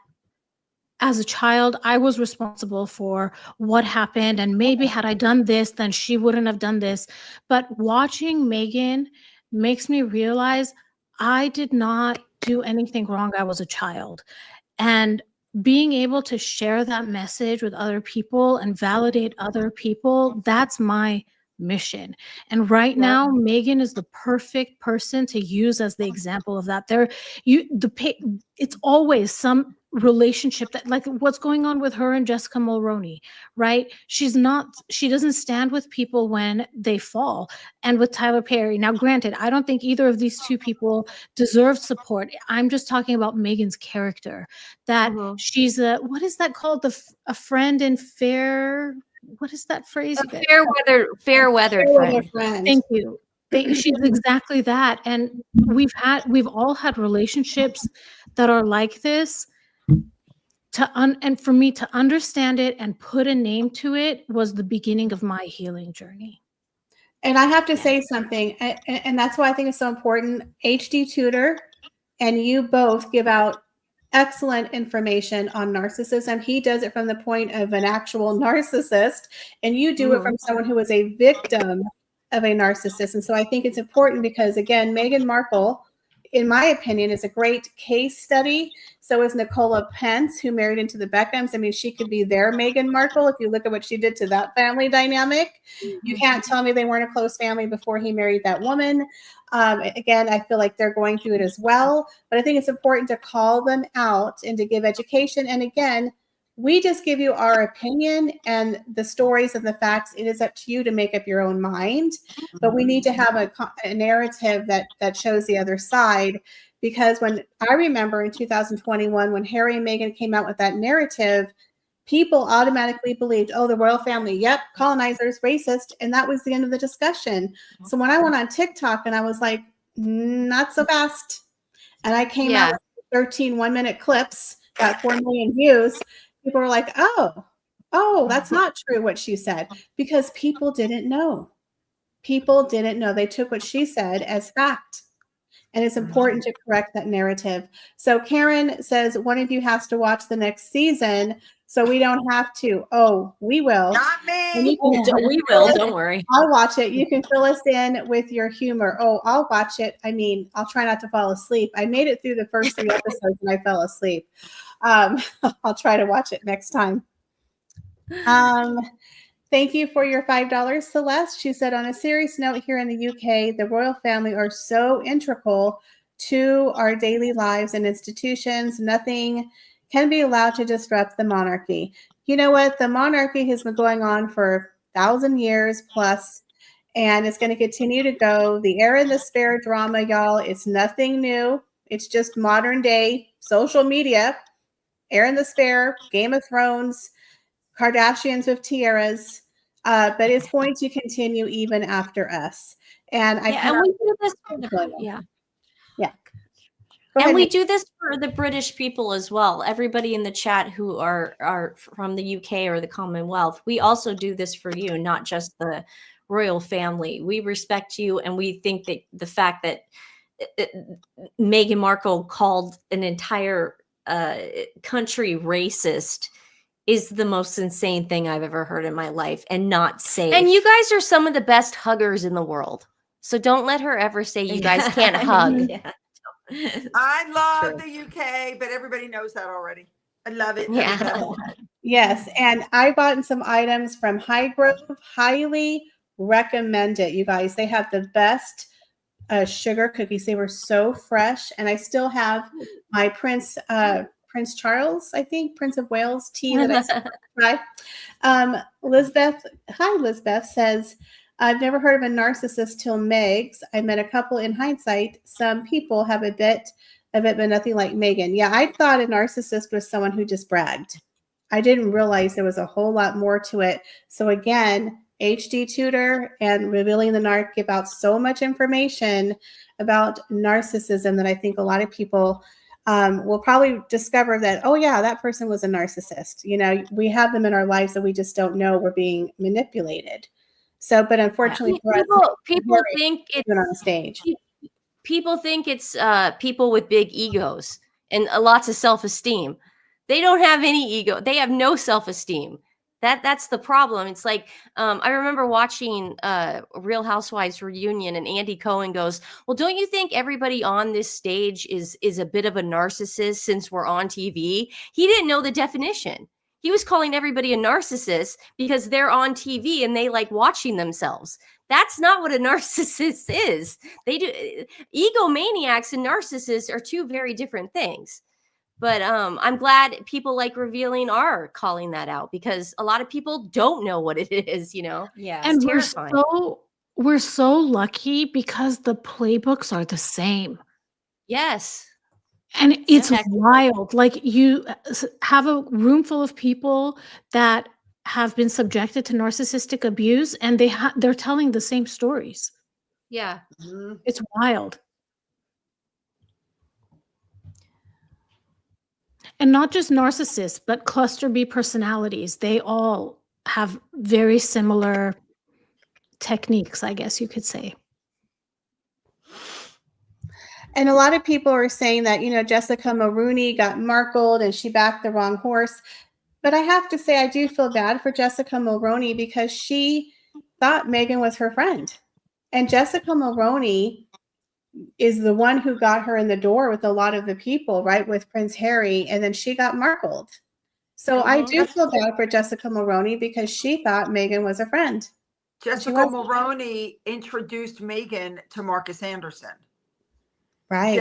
as a child, I was responsible for what happened, and maybe had I done this, then she wouldn't have done this. But watching Megan makes me realize I did not do anything wrong. I was a child. And being able to share that message with other people and validate other people, that's my mission. And right now, Megan is the perfect person to use as the example of that. It's always some relationship that, like what's going on with her and Jessica Mulroney, right? She doesn't stand with people when they fall. And with Tyler Perry, now granted, I don't think either of these two people deserve support. I'm just talking about Megan's character, that she's what is that called? A friend in fair, what is that phrase? Fair weathered friend. Thank you. She's exactly that. And we've all had relationships that are like this. And for me to understand it and put a name to it was the beginning of my healing journey. And I have to say something, and that's why I think it's so important. HD Tutor and you both give out excellent information on narcissism. He does it from the point of an actual narcissist, and you do it from someone who is a victim of a narcissist. And so I think it's important because, again, Meghan Markle, in my opinion, is a great case study. So is Nicola Pence, who married into the Beckhams. I mean, she could be their Meghan Markle if you look at what she did to that family dynamic. You can't tell me they weren't a close family before he married that woman. Again, I feel like they're going through it as well. But I think it's important to call them out and to give education. And again, we just give you our opinion and the stories and the facts. It is up to you to make up your own mind. But we need to have a narrative that shows the other side. Because when I remember in 2021, when Harry and Meghan came out with that narrative, people automatically believed, oh, the royal family, yep, colonizers, racist. And that was the end of the discussion. So when I went on TikTok and I was like, not so fast. And I came out with 13 1-minute clips, got 4 million views. People were like, oh, that's not true what she said, because people didn't know. People didn't know. They took what she said as fact. And it's important to correct that narrative. So Karen says one of you has to watch the next season so we don't have to. Oh, we will. Not me. We will. Don't worry. I'll watch it. You can fill us in with your humor. Oh, I'll watch it. I mean, I'll try not to fall asleep. I made it through the first 3 episodes and I fell asleep. I'll try to watch it next time. Thank Thank you for your $5, Celeste. She said, on a serious note, here in the UK, the royal family are so integral to our daily lives and institutions. Nothing can be allowed to disrupt the monarchy. You know what? The monarchy has been going on for 1,000 years plus, and it's going to continue to go. The Heir and the Spare drama, y'all, it's nothing new. It's just modern day social media. Heir and the Spare, Game of Thrones, Kardashians with tiaras, but it's going to continue even after us. And we do this for the and we do this for the British people as well. Everybody in the chat who are from the UK or the Commonwealth, we also do this for you, not just the royal family. We respect you, and we think that the fact that Meghan Markle called an entire country racist is the most insane thing I've ever heard in my life, and not safe. And you guys are some of the best huggers in the world. So don't let her ever say you guys can't hug. Yeah. I love the UK, but everybody knows that already. I love it. Yeah. Yes. And I bought some items from Highgrove. Highly recommend it, you guys. They have the best sugar cookies. They were so fresh. And I still have my Prince Charles, I think, Prince of Wales tea that I still try. Lisbeth, hi, Lisbeth, says, I've never heard of a narcissist till Meg's. I met a couple in hindsight. Some people have a bit of it, but nothing like Meghan. Yeah, I thought a narcissist was someone who just bragged. I didn't realize there was a whole lot more to it. So again, HD Tutor and Revealing the Narc give out so much information about narcissism that I think a lot of people will probably discover that, oh yeah, that person was a narcissist. You know, we have them in our lives that we just don't know we're being manipulated. So, but unfortunately, people think it's on stage. People think it's people with big egos and lots of self-esteem. They don't have any ego. They have no self-esteem. That's the problem. It's like I remember watching Real Housewives reunion, and Andy Cohen goes, "Well, don't you think everybody on this stage is a bit of a narcissist since we're on TV?" He didn't know the definition. He was calling everybody a narcissist because they're on TV and they like watching themselves. That's not what a narcissist is. They do. Egomaniacs and narcissists are two very different things. But I'm glad people like Revealing are calling that out, because a lot of people don't know what it is, you know? Yeah. And we're so lucky because the playbooks are the same. Yes. And it's wild. Like, you have a room full of people that have been subjected to narcissistic abuse, and they're telling the same stories. Yeah. It's wild. And not just narcissists, but cluster B personalities. They all have very similar techniques, I guess you could say. And a lot of people are saying that, you know, Jessica Maroney got Markled and she backed the wrong horse. But I have to say, I do feel bad for Jessica Maroney because she thought Meghan was her friend. And Jessica Maroney is the one who got her in the door with a lot of the people, right, with Prince Harry, and then she got Markled. So I do feel bad for Jessica Maroney because she thought Meghan was a friend. Jessica Maroney introduced Meghan to Marcus Anderson. Right.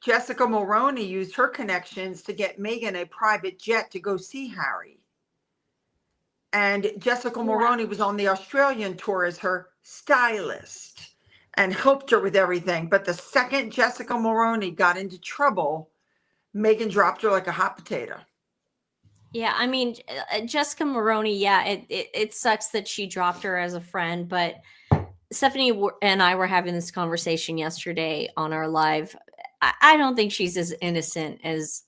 Jessica Maroney used her connections to get Meghan a private jet to go see Harry. And Jessica Maroney was on the Australian tour as her stylist and helped her with everything. But the second Jessica Maroney got into trouble, Meghan dropped her like a hot potato. Yeah, I mean, Jessica Maroney, yeah, it sucks that she dropped her as a friend, but Stephanie and I were having this conversation yesterday on our live. I don't think she's as innocent as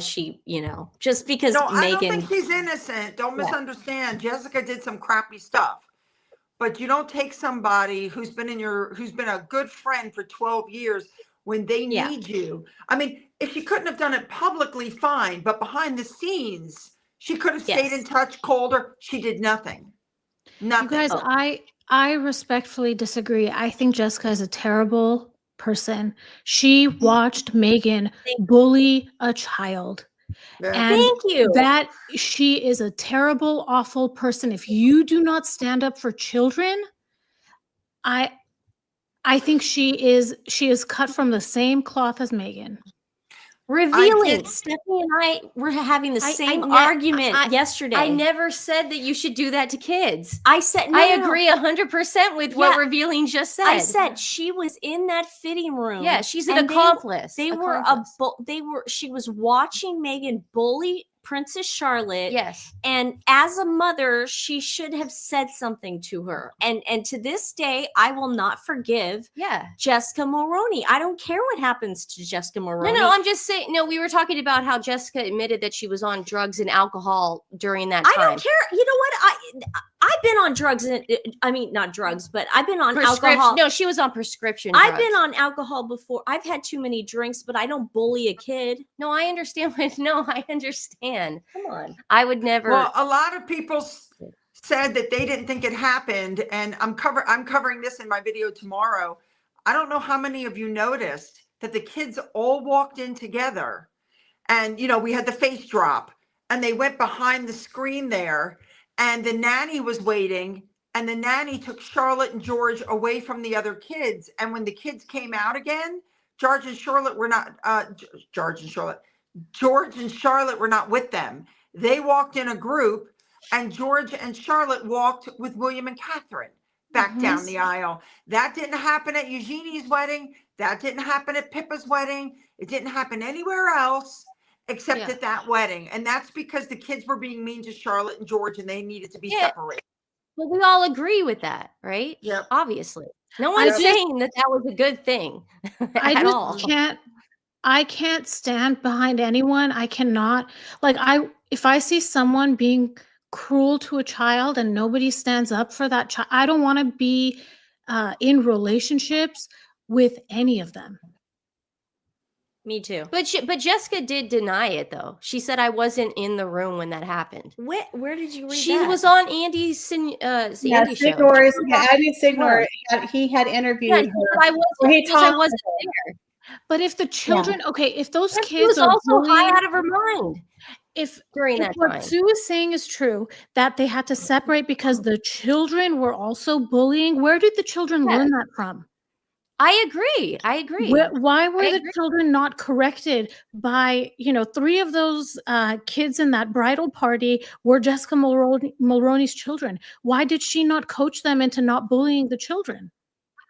she, you know, just because Meghan. I don't think she's innocent. Don't misunderstand. Jessica did some crappy stuff. But you don't take somebody who's been a good friend for 12 years when they need you. I mean, if she couldn't have done it publicly, fine. But behind the scenes, she could have stayed in touch, called her. She did nothing. Nothing. You guys, I respectfully disagree. I think Jessica is a terrible person. She watched Meghan bully a child. Yeah. And Thank you. that she is a terrible, awful person. If you do not stand up for children, I think she is cut from the same cloth as Megan. Revealing. Stephanie and I were having the same argument yesterday. I never said that you should do that to kids. I said, I agree 100% with what Revealing just said. I said she was in that fitting room. Yeah, she's an and accomplice. She was watching Megan bully Princess Charlotte. Yes. And as a mother, she should have said something to her. And to this day, I will not forgive Jessica Mulroney. I don't care what happens to Jessica Mulroney. No, I'm just saying, no, we were talking about how Jessica admitted that she was on drugs and alcohol during that time. I don't care. You know what? I've been on drugs. Not drugs, but I've been on alcohol. No, she was on prescription drugs. I've been on alcohol before. I've had too many drinks, but I don't bully a kid. No, I understand. I understand. Come on. I would never. Well, a lot of people said that they didn't think it happened, and I'm covering this in my video tomorrow. I don't know how many of you noticed that the kids all walked in together, and we had the face drop, and they went behind the screen there, and the nanny was waiting, and the nanny took Charlotte and George away from the other kids. And when the kids came out again, George and Charlotte were not with them. They walked in a group, and George and Charlotte walked with William and Catherine back down the aisle. That didn't happen at Eugenie's wedding. That didn't happen at Pippa's wedding. It didn't happen anywhere else except at that wedding. And that's because the kids were being mean to Charlotte and George, and they needed to be separated. Well, we all agree with that, right? Yep. Obviously. No one's saying that was a good thing at all. I can't stand behind anyone. I cannot. If I see someone being cruel to a child and nobody stands up for that child, I don't want to be in relationships with any of them. Me too. But Jessica did deny it, though. She said, I wasn't in the room when that happened. Where did you read she that? She was on Andy's Andy show. Andy Signor, he had interviewed her. I wasn't there. But if the children, if those kids she was are also high out of her mind. If that what time. Sue is saying is true, that they had to separate because the children were also bullying, where did the children learn that from? I agree. Why were the children not corrected by, 3 of those kids in that bridal party were Jessica Mulroney's children? Why did she not coach them into not bullying the children?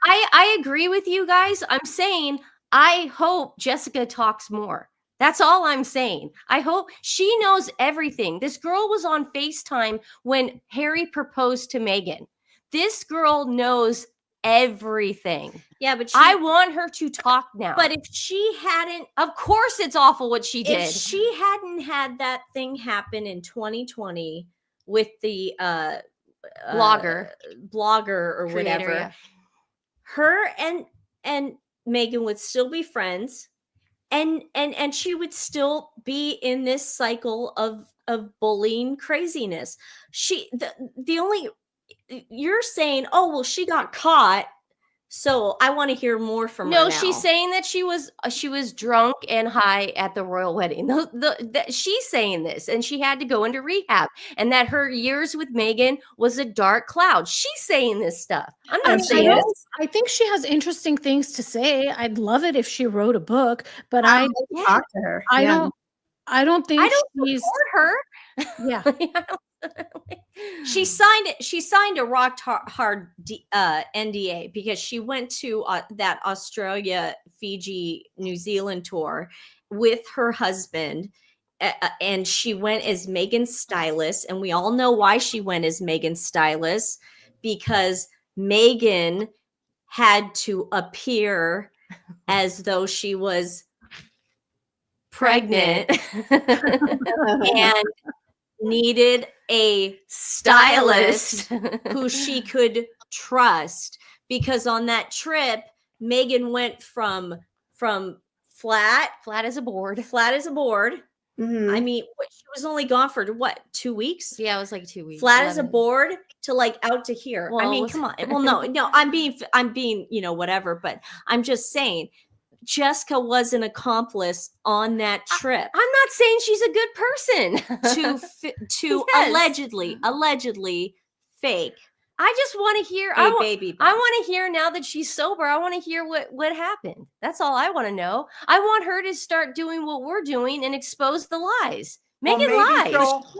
I agree with you guys. I'm saying I hope Jessica talks more. That's all I'm saying. I hope she knows everything. This girl was on FaceTime when Harry proposed to Meghan. This girl knows everything. Yeah, but I want her to talk now. But if she hadn't, of course it's awful what she did. If she hadn't had that thing happen in 2020 with the blogger or creator, whatever, her and Meghan would still be friends, and she would still be in this cycle of bullying craziness. You're saying, oh, well, she got caught, so I want to hear more from her now. No, she's saying that she was drunk and high at the royal wedding. She's saying this, and she had to go into rehab, and that her years with Meghan was a dark cloud. She's saying this stuff. I'm not saying this. I think she has interesting things to say. I'd love it if she wrote a book, but I talk to her. I don't think she's support her. Yeah. She signed a rock hard NDA because she went to that Australia, Fiji, New Zealand tour with her husband, and she went as Meghan's stylist. And we all know why she went as Meghan's stylist, because Meghan had to appear as though she was pregnant and needed a stylist who she could trust, because on that trip Meghan went from flat as a board. Mm-hmm. I mean, she was only gone for 2 weeks? Yeah, it was like 2 weeks. Flat as a board to out to here. Well, I mean, come on. Well, no, I'm being, whatever, but I'm just saying Jessica was an accomplice on that trip. I'm not saying she's a good person. to Yes. allegedly fake I just want to hear baby bump. I want to hear now that she's sober. I want to hear what happened. That's all I want to know. I want her to start doing what we're doing and expose the lies. Megan lies.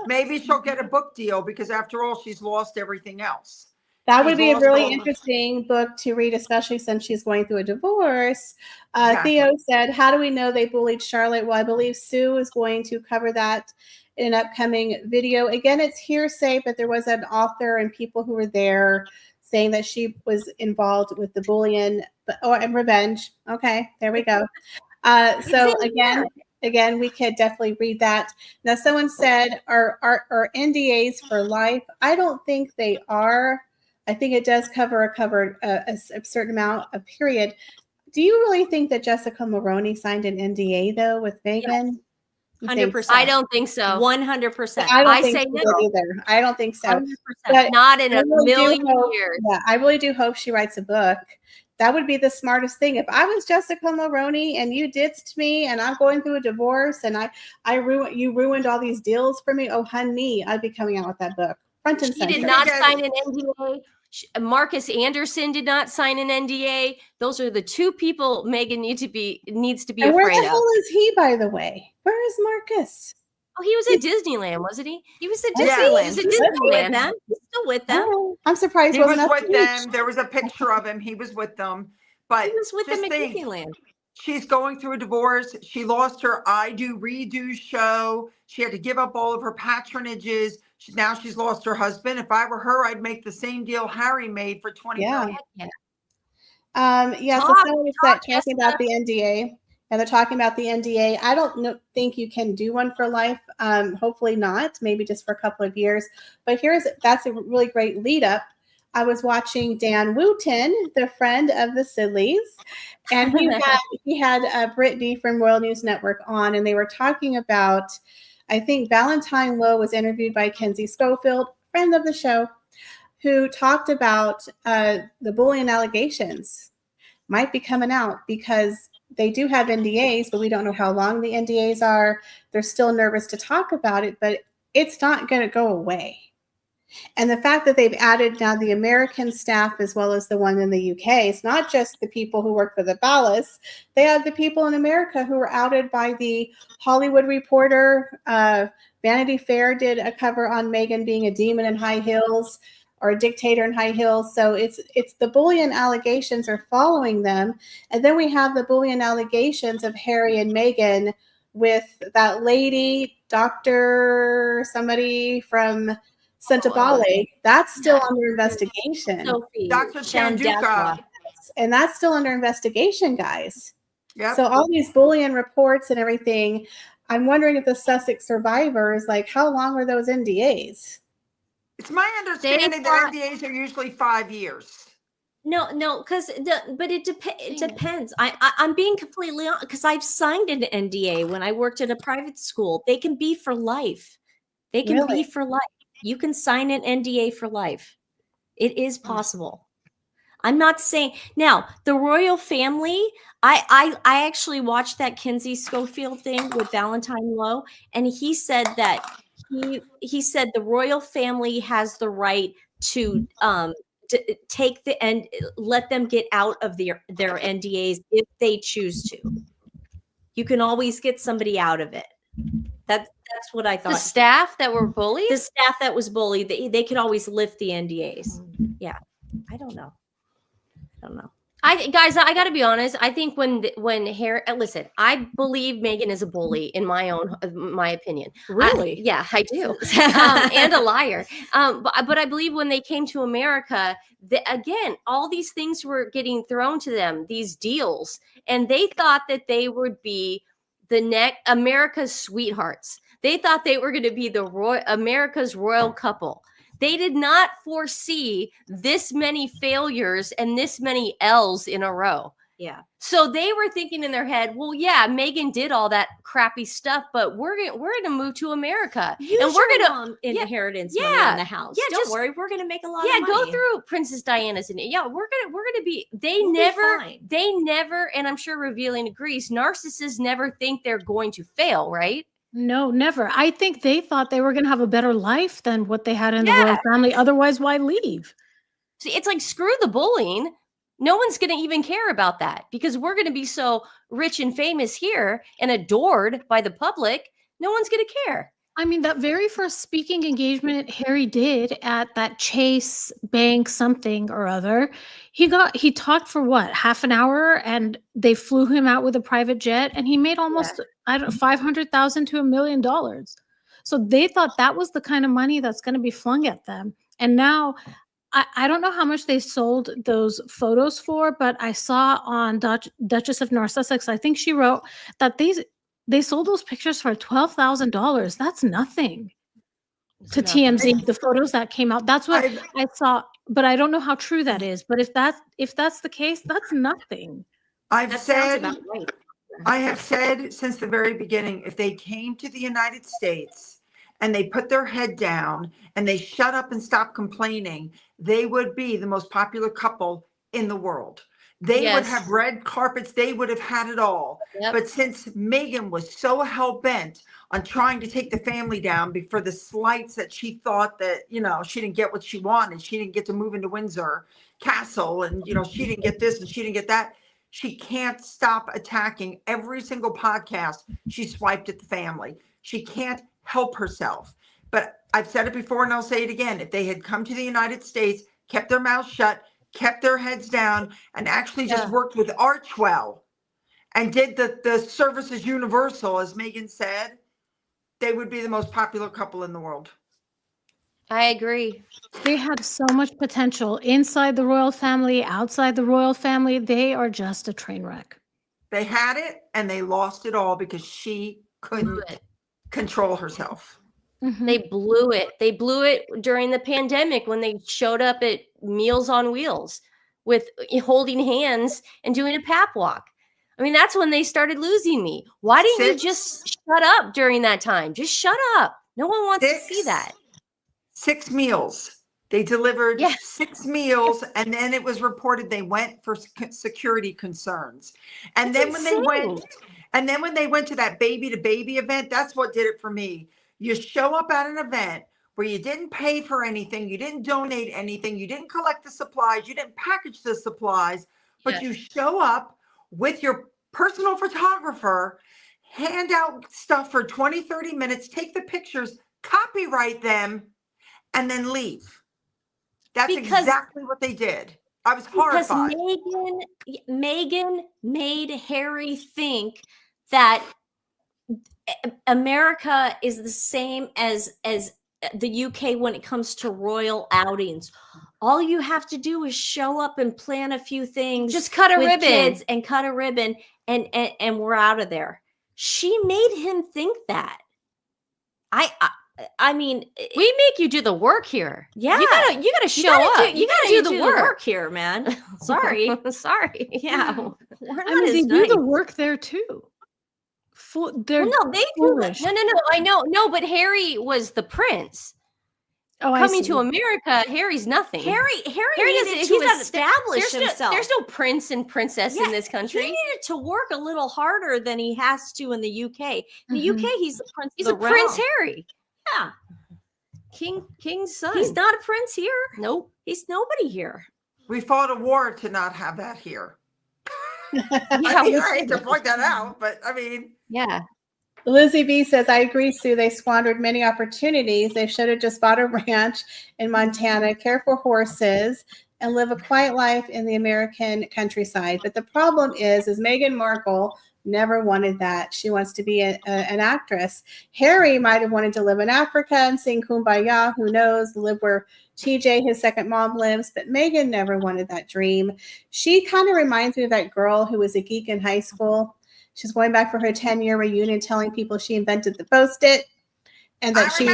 Maybe she'll get a book deal because after all, she's lost everything else. That would be a really interesting book to read, especially since she's going through a divorce. Exactly. Theo said, how do we know they bullied Charlotte? Well, I believe Sue is going to cover that in an upcoming video. Again, it's hearsay, but there was an author and people who were there saying that she was involved with the bullying and revenge. Okay, there we go. So again, we could definitely read that. Now, someone said, are NDAs for life? I don't think they are. I think it does cover a certain amount, a period. Do you really think that Jessica Maroney signed an NDA though with Megan? 100%. I don't think so. 100%. I don't think so either. I don't think so. 100%. But not in a million years. Yeah, I really do hope she writes a book. That would be the smartest thing. If I was Jessica Maroney and you ditched me and I'm going through a divorce and you ruined all these deals for me, oh honey, I'd be coming out with that book. Front and center. She did not sign an NDA. Marcus Anderson did not sign an NDA. Those are the two people Megan needs to be afraid of. Where the hell is he, by the way? Where is Marcus? Oh, he was at Disneyland, wasn't he? He was at Disneyland. He's still with them. Oh, I'm surprised he was with them. There was a picture of him. He was with them. But he was with them at Disneyland. She's going through a divorce. She lost her I Do Redo show. She had to give up all of her patronages. Now she's lost her husband. If I were her, I'd make the same deal Harry made for $20 million. So someone was talking about the NDA, and they're talking about the NDA. I don't think you can do one for life. Hopefully not. Maybe just for a couple of years. But that's a really great lead up. I was watching Dan Wooten, the friend of the Sidleys, and he had Brittany from Royal News Network on, and they were talking about. I think Valentine Lowe was interviewed by Kenzie Schofield, friend of the show, who talked about the bullying allegations might be coming out because they do have NDAs, but we don't know how long the NDAs are. They're still nervous to talk about it, but it's not going to go away. And the fact that they've added now the American staff as well as the one in the UK, it's not just the people who work for the Ballas. They have the people in America who were outed by the Hollywood Reporter. Vanity Fair did a cover on Meghan being a demon in high heels or a dictator in high heels. So it's the bullying allegations are following them. And then we have the bullying allegations of Harry and Meghan with that lady, Dr. somebody from Santabale, that's still under investigation. Dr. Chanduka. And that's still under investigation, guys. Yep. So all these bullying reports and everything, I'm wondering if the Sussex survivors, like how long were those NDAs? It's my understanding that NDAs are usually 5 years. No, but it depends. I'm being completely honest because I've signed an NDA when I worked at a private school. They can be for life. They can be for life. You can sign an NDA for life. It is possible. I'm not saying now the royal family. I actually watched that Kenzie Schofield thing with Valentine Lowe, and he said that he said the royal family has the right to take the end, let them get out of their NDAs if they choose to. You can always get somebody out of it. That's what I thought. The staff that were bullied? The staff that was bullied, they could always lift the NDAs. Yeah. I don't know. Guys, I got to be honest. I think when Harry, listen, I believe Meghan is a bully in my opinion. Really? Yeah, I do. And a liar. But I believe when they came to America, again, all these things were getting thrown to them, these deals, and they thought that they would be America's sweethearts. They thought they were going to be America's royal couple. They did not foresee this many failures and this many L's in a row. Yeah. So they were thinking in their head, well, yeah, Meghan did all that crappy stuff, but we're gonna move to America. Use and we're gonna inheritance money on the house. Yeah, Don't worry, we're gonna make a lot of money. Go through Princess Diana's and we're gonna be they never, and I'm sure Revealing agrees, narcissists never think they're going to fail, right? No, never. I think they thought they were going to have a better life than what they had in the royal family. Otherwise, why leave? See, it's like, screw the bullying. No one's going to even care about that because we're going to be so rich and famous here and adored by the public. No one's going to care. I mean, that very first speaking engagement Harry did at that Chase Bank something or other, he talked for what, half an hour, and they flew him out with a private jet, and he made almost $500,000 to $1 million. So they thought that was the kind of money that's going to be flung at them. And now I don't know how much they sold those photos for, but I saw on Duchess of North Sussex, I think she wrote that they sold those pictures for $12,000. That's nothing to TMZ. The photos that came out, that's what I saw, but I don't know how true that is. But if that's the case, that's nothing. I have said since the very beginning, if they came to the United States and they put their head down and they shut up and stop complaining, they would be the most popular couple in the world. They would have red carpets. They would have had it all. Yep. But since Meghan was so hell-bent on trying to take the family down for the slights that she thought that, she didn't get what she wanted. She didn't get to move into Windsor Castle, and, she didn't get this and she didn't get that. She can't stop attacking every single podcast. She swiped at the family. She can't help herself. But I've said it before and I'll say it again. If they had come to the United States, kept their mouths shut, kept their heads down, and actually just worked with Archwell and did the services universal, as Meghan said, they would be the most popular couple in the world. I agree. They have so much potential inside the royal family, outside the royal family. They are just a train wreck. They had it and they lost it all because she couldn't control herself. Mm-hmm. They blew it. They blew it during the pandemic when they showed up at Meals on Wheels with holding hands and doing a pap walk. I mean, that's when they started losing me. Why didn't you just shut up during that time? Just shut up. No one wants to see that. 6 meals. They delivered 6 meals, and then it was reported they went for security concerns. And then when they went to that baby to baby event, that's what did it for me. You show up at an event where you didn't pay for anything, you didn't donate anything, you didn't collect the supplies, you didn't package the supplies, but you show up with your personal photographer, hand out stuff for 20, 30 minutes, take the pictures, copyright them, and then leave. That's exactly what they did. I was horrified. Because Meghan made Harry think that America is the same as the UK when it comes to royal outings. All you have to do is show up and plan a few things. Just cut a ribbon. Kids and cut a ribbon, and we're out of there. She made him think that. I mean, we make you do the work here. Yeah, you gotta show up. You gotta do the work here, man. Sorry. Yeah, we're not they do the work there too. They do. No. I know. No, but Harry was the prince. Oh, coming to America, Harry's nothing. Harry needed to establish himself. There's no prince and princess in this country. He needed to work a little harder than he has to in the UK. In the UK, he's the prince. He's a Prince Harry. Yeah. King's son. He's not a prince here. Nope. He's nobody here. We fought a war to not have that here. I hate to point that out, but I mean. Yeah. Lizzie B says, I agree, Sue. They squandered many opportunities. They should have just bought a ranch in Montana, care for horses, and live a quiet life in the American countryside. But the problem is Meghan Markle never wanted that. She wants to be an actress. Harry might have wanted to live in Africa and sing Kumbaya. Who knows? Live where TJ, his second mom, lives. But Meghan never wanted that dream. She kind of reminds me of that girl who was a geek in high school. She's going back for her 10-year reunion, telling people she invented the Post-it. and that she's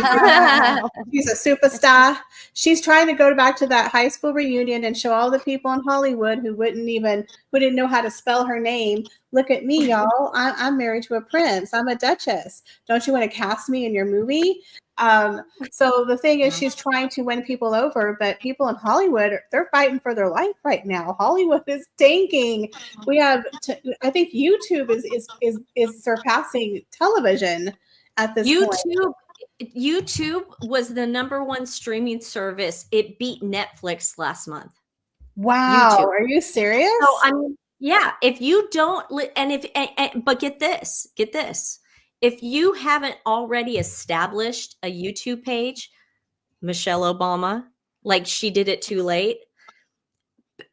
a superstar. She's trying to go back to that high school reunion and show all the people in Hollywood who didn't know how to spell her name. Look at me, y'all. I'm married to a prince. I'm a duchess. Don't you want to cast me in your movie? So the thing is, she's trying to win people over, but people in Hollywood, they're fighting for their life right now. Hollywood is tanking. We have, I think YouTube is surpassing television at this point. YouTube was the #1 streaming service. It beat Netflix last month. Wow. YouTube. Are you serious? So, I mean, yeah, if you don't, but get this. If you haven't already established a YouTube page, Michelle Obama, like she did it too late,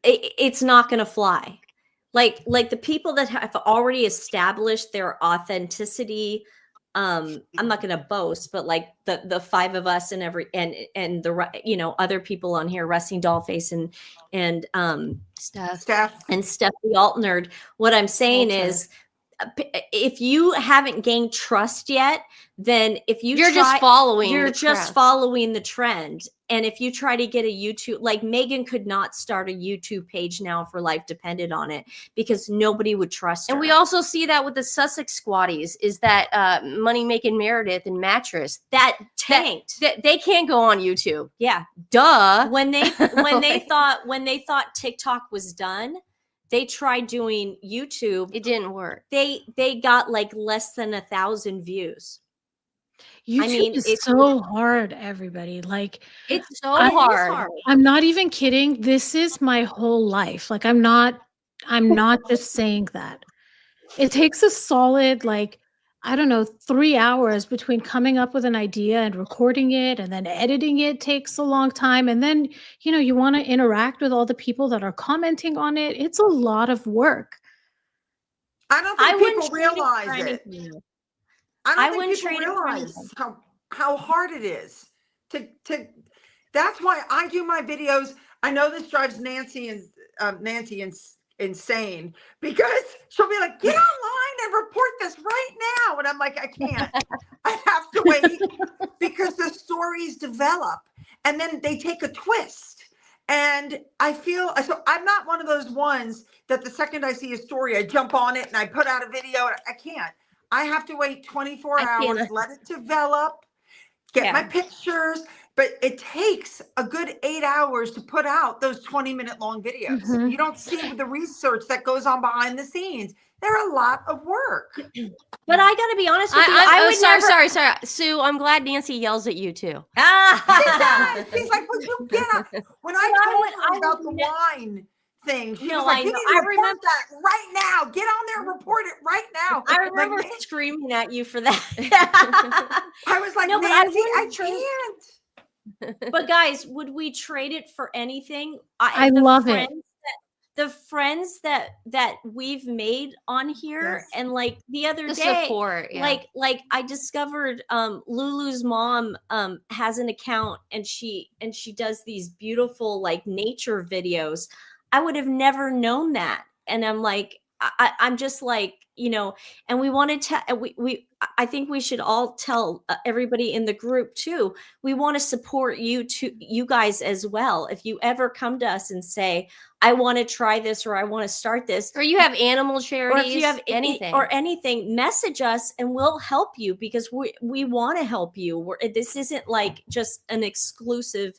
it's not going to fly. Like the people that have already established their authenticity, I'm not going to boast, but like the 5 of us and the other people on here, Rusty Dollface and Steph the Alt Nerd. What I'm saying is, if you haven't gained trust yet, then you're just following the trend. And if you try to get a YouTube, like Megan could not start a YouTube page now if her life depended on it, because nobody would trust her. And we also see that with the Sussex Squatties, is that Money Making Meredith and Mattress that tanked. They can't go on YouTube. Yeah, duh. When they thought TikTok was done, they tried doing YouTube. It didn't work. They got like less than 1,000 views. YouTube is so hard, everybody. Like, it's so hard. I'm not even kidding. This is my whole life. Like, I'm not just saying that. It takes a solid, like, I don't know, 3 hours between coming up with an idea and recording it, and then editing it takes a long time. And then, you want to interact with all the people that are commenting on it. It's a lot of work. I don't think people realize it. I don't think people realize how hard it is to that's why I do my videos. I know this drives Nancy insane, because she'll be like, get online and report this right now. And I'm like, I can't. I have to wait, because the stories develop and then they take a twist. And I feel, so I'm not one of those ones that the second I see a story, I jump on it and I put out a video. I can't. I have to wait 24 hours, let it develop, get my pictures. But it takes a good 8 hours to put out those 20-minute long videos. Mm-hmm. You don't see the research that goes on behind the scenes. They're a lot of work. But I got to be honest with you. Sorry. Sue, I'm glad Nancy yells at you too. She's like, would you get up? When I told her about the wine thing, she was like, you need to report that right now. Get on there and report it right now. I remember screaming at you for that. I was like, Nancy, I can't. But guys, would we trade it for anything? I love it. The friends that we've made on here, and like the other day, support, like I discovered Lulu's mom has an account, and she does these beautiful like nature videos. I would have never known that, and I'm like, I'm just like, and we wanted to, I think we should all tell everybody in the group too. We want to support you guys as well. If you ever come to us and say, I want to try this, or I want to start this, or you have animal charities, or if you have anything, message us and we'll help you, because we want to help you. This isn't like just an exclusive,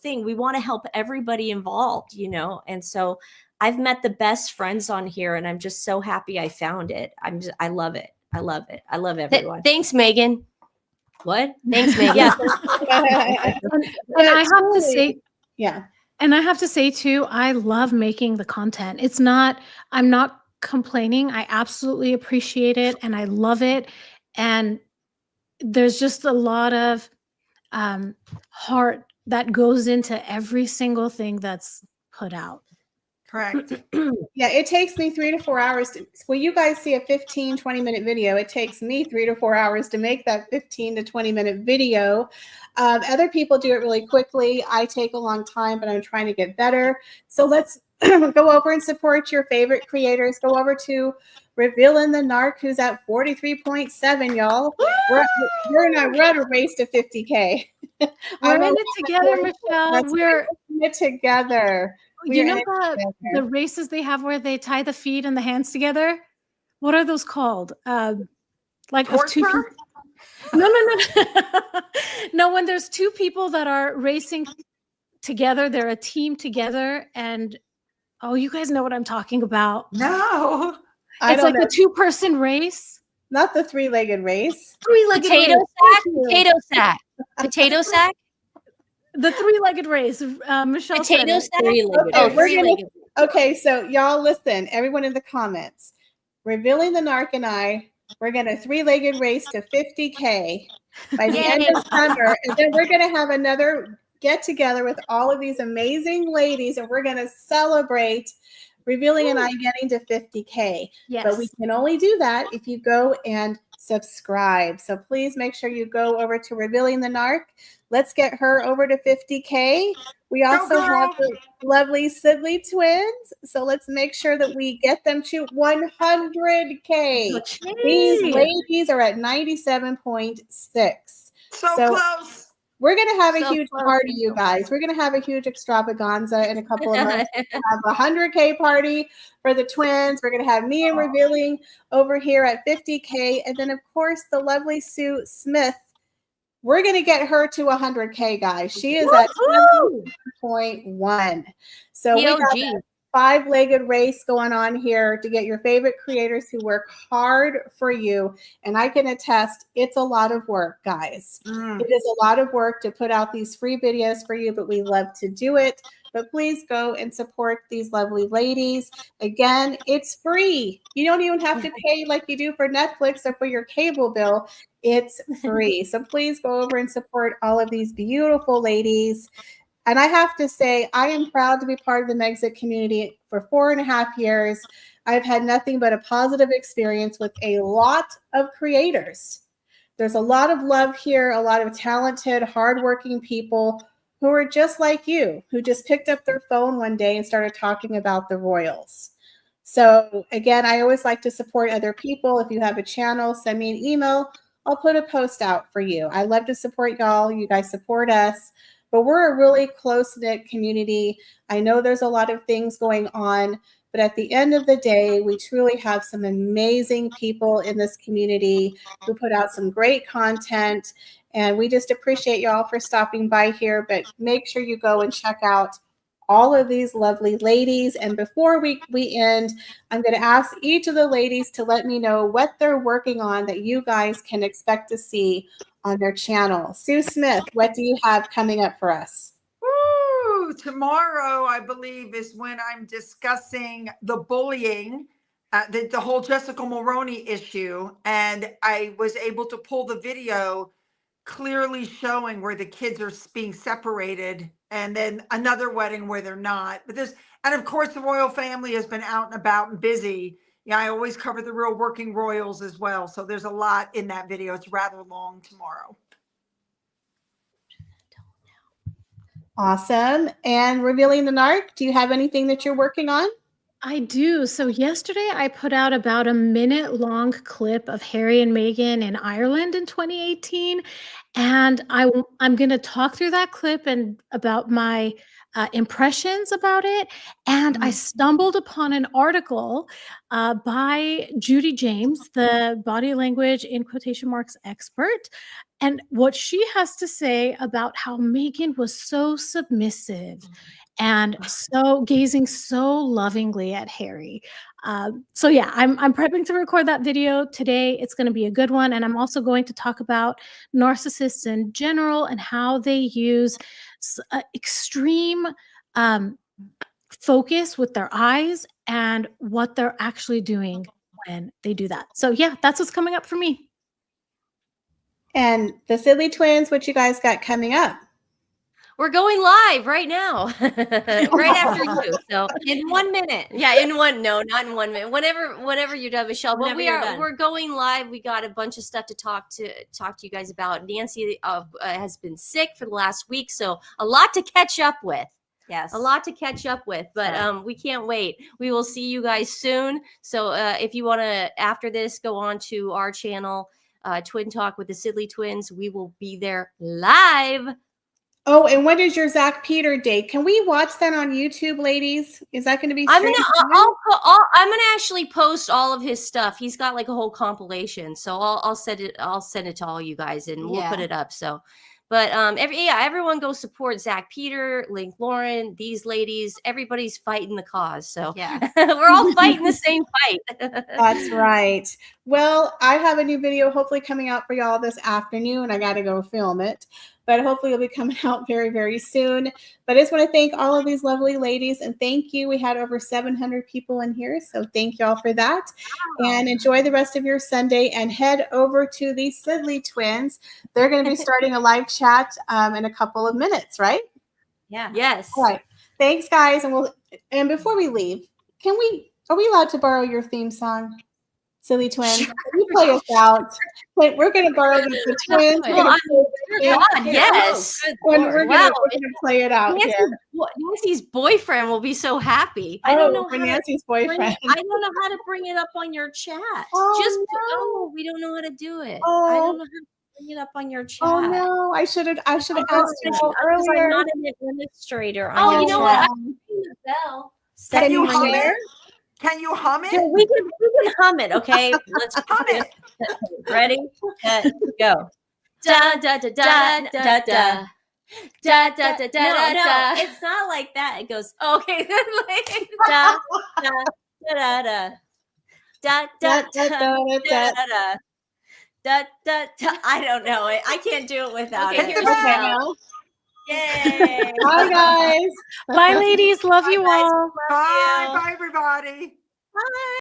thing. We want to help everybody involved, and so I've met the best friends on here, and I'm just so happy I found it. I love it. I love it. I love everyone. Thanks, Megan. What? Thanks, Megan. Yeah. And I have to say, and I have to say too, I love making the content. I'm not complaining. I absolutely appreciate it, and I love it. And there's just a lot of heart that goes into every single thing that's put out. Correct. Yeah, it takes me 3 to 4 hours when you guys see a 15-20-minute video, it takes me 3 to 4 hours to make that 15 to 20-minute video. Other people do it really quickly. I take a long time, but I'm trying to get better. So let's go over and support your favorite creators. Go over to Revealing the Narc, who's at 43.7, y'all. We're on a race to 50K. We're in it together, Michelle. We're in it together. You know the races they have where they tie the feet and the hands together? What are those called? Like of two people. No. No, when there's two people that are racing together, they're a team together, and you guys know what I'm talking about. No. It's like a 2-person race. Not the 3-legged race. Potato sack. Potato sack. The 3-legged race. Michelle Potato sack. Okay, so y'all listen, everyone in the comments. Revealing the Narc and I, we're going to 3-legged race to 50K by the end of summer. And then we're going to have another get together with all of these amazing ladies, and we're going to celebrate Revealing and I getting to 50K. Yes. But we can only do that if you go and subscribe. So please make sure you go over to Revealing the Narc. Let's get her over to 50K. We also have the lovely Sidley twins. So let's make sure that we get them to 100K. These ladies are at 97.6. So close. We're going to have a huge party, you guys. We're going to have a huge extravaganza in a couple of months. We're going to have a 100K party for the twins. We're going to have me and Revealing over here at 50K. And then, of course, the lovely Sue Smith. We're going to get her to 100K, guys. She is at 7.1. So we got a 5-legged race going on here to get your favorite creators who work hard for you. And I can attest, it's a lot of work, guys. It is a lot of work to put out these free videos for you, but we love to do it. But please go and support these lovely ladies. Again, it's free. You don't even have to pay like you do for Netflix or for your cable bill. It's free. So please go over and support all of these beautiful ladies. And I have to say, I am proud to be part of the Megxit community for 4.5 years. I've had nothing but a positive experience with a lot of creators. There's a lot of love here, a lot of talented, hardworking people who are just like you, who just picked up their phone one day and started talking about the Royals. So again, I always like to support other people. If you have a channel, send me an email. I'll put a post out for you. I love to support y'all. You guys support us. But we're a really close-knit community. I know there's a lot of things going on, but at the end of the day, we truly have some amazing people in this community who put out some great content. And we just appreciate y'all for stopping by here. But make sure you go and check out all of these lovely ladies. And before we end, I'm going to ask each of the ladies to let me know what they're working on that you guys can expect to see on their channel. Sue Smith, what do you have coming up for us? Woo! Tomorrow, I believe, is when I'm discussing the bullying, the whole Jessica Mulroney issue. And I was able to pull the video clearly showing where the kids are being separated, and then another wedding where they're not. But and of course, the royal family has been out and about and busy. Yeah, I always cover the real working royals as well. So there's a lot in that video. It's rather long tomorrow. Awesome. And Revealing the Narc, do you have anything that you're working on? I do. So yesterday I put out about a minute-long clip of Harry and Meghan in Ireland in 2018. And I'm going to talk through that clip and about my impressions about it. And I stumbled upon an article by Judy James, the body language in quotation marks expert, and what she has to say about how Meghan was so submissive and so gazing so lovingly at Harry. So yeah, I'm prepping to record that video today. It's going to be a good one. And I'm also going to talk about narcissists in general and how they use extreme focus with their eyes and what they're actually doing when they do that. So yeah, that's what's coming up for me. And the Sidley twins, what you guys got coming up? We're going live right now, right after you. So in 1 minute. Yeah, not in 1 minute. Whenever you're done, Michelle. But we're going live. We got a bunch of stuff to talk to you guys about. Nancy has been sick for the last week, so a lot to catch up with. Yes. A lot to catch up with, but we can't wait. We will see you guys soon. So if you want to, after this, go on to our channel, Twin Talk with the Sidley Twins. We will be there live. Oh, and when is your Zach Peter date? Can we watch that on YouTube, ladies? Is that going to be? I'm gonna actually post all of his stuff. He's got like a whole compilation, so I'll send it to all you guys, and we'll put it up. So, but everyone go support Zach Peter, Link Lauren, these ladies. Everybody's fighting the cause. So we're all fighting the same fight. That's right. Well, I have a new video hopefully coming out for y'all this afternoon. I got to go film it, but hopefully it'll be coming out very, very soon. But I just want to thank all of these lovely ladies, and thank you. We had over 700 people in here, so thank y'all for that. Wow. And enjoy the rest of your Sunday, and head over to the Sidley Twins. They're going to be starting a live chat in a couple of minutes, right? Yeah. Yes. All right. Thanks, guys. And before we leave, are we allowed to borrow your theme song? Silly Twins, can you play us out? We're going to borrow the Twins. Yes. And we're going to play it out here. Nancy's boyfriend will be so happy. I don't know Nancy's boyfriend. I don't know how to bring it up on your chat. We don't know how to do it. I don't know how to bring it up on your chat. Oh no, I should have asked you earlier. I'm not an administrator. You know what? I can ring the bell. Can you hum it? Can you hum it? Yeah, we can hum it, okay? Let's hum it. Ready? Go. Da da da da da da. Da da da da da. It's not like that. It goes okay. Da da da da. Da da da da da. Da da da. I don't know it. I can't do it without it. Yay! Bye, guys. Bye, ladies. Love you all. Bye, everybody. Bye.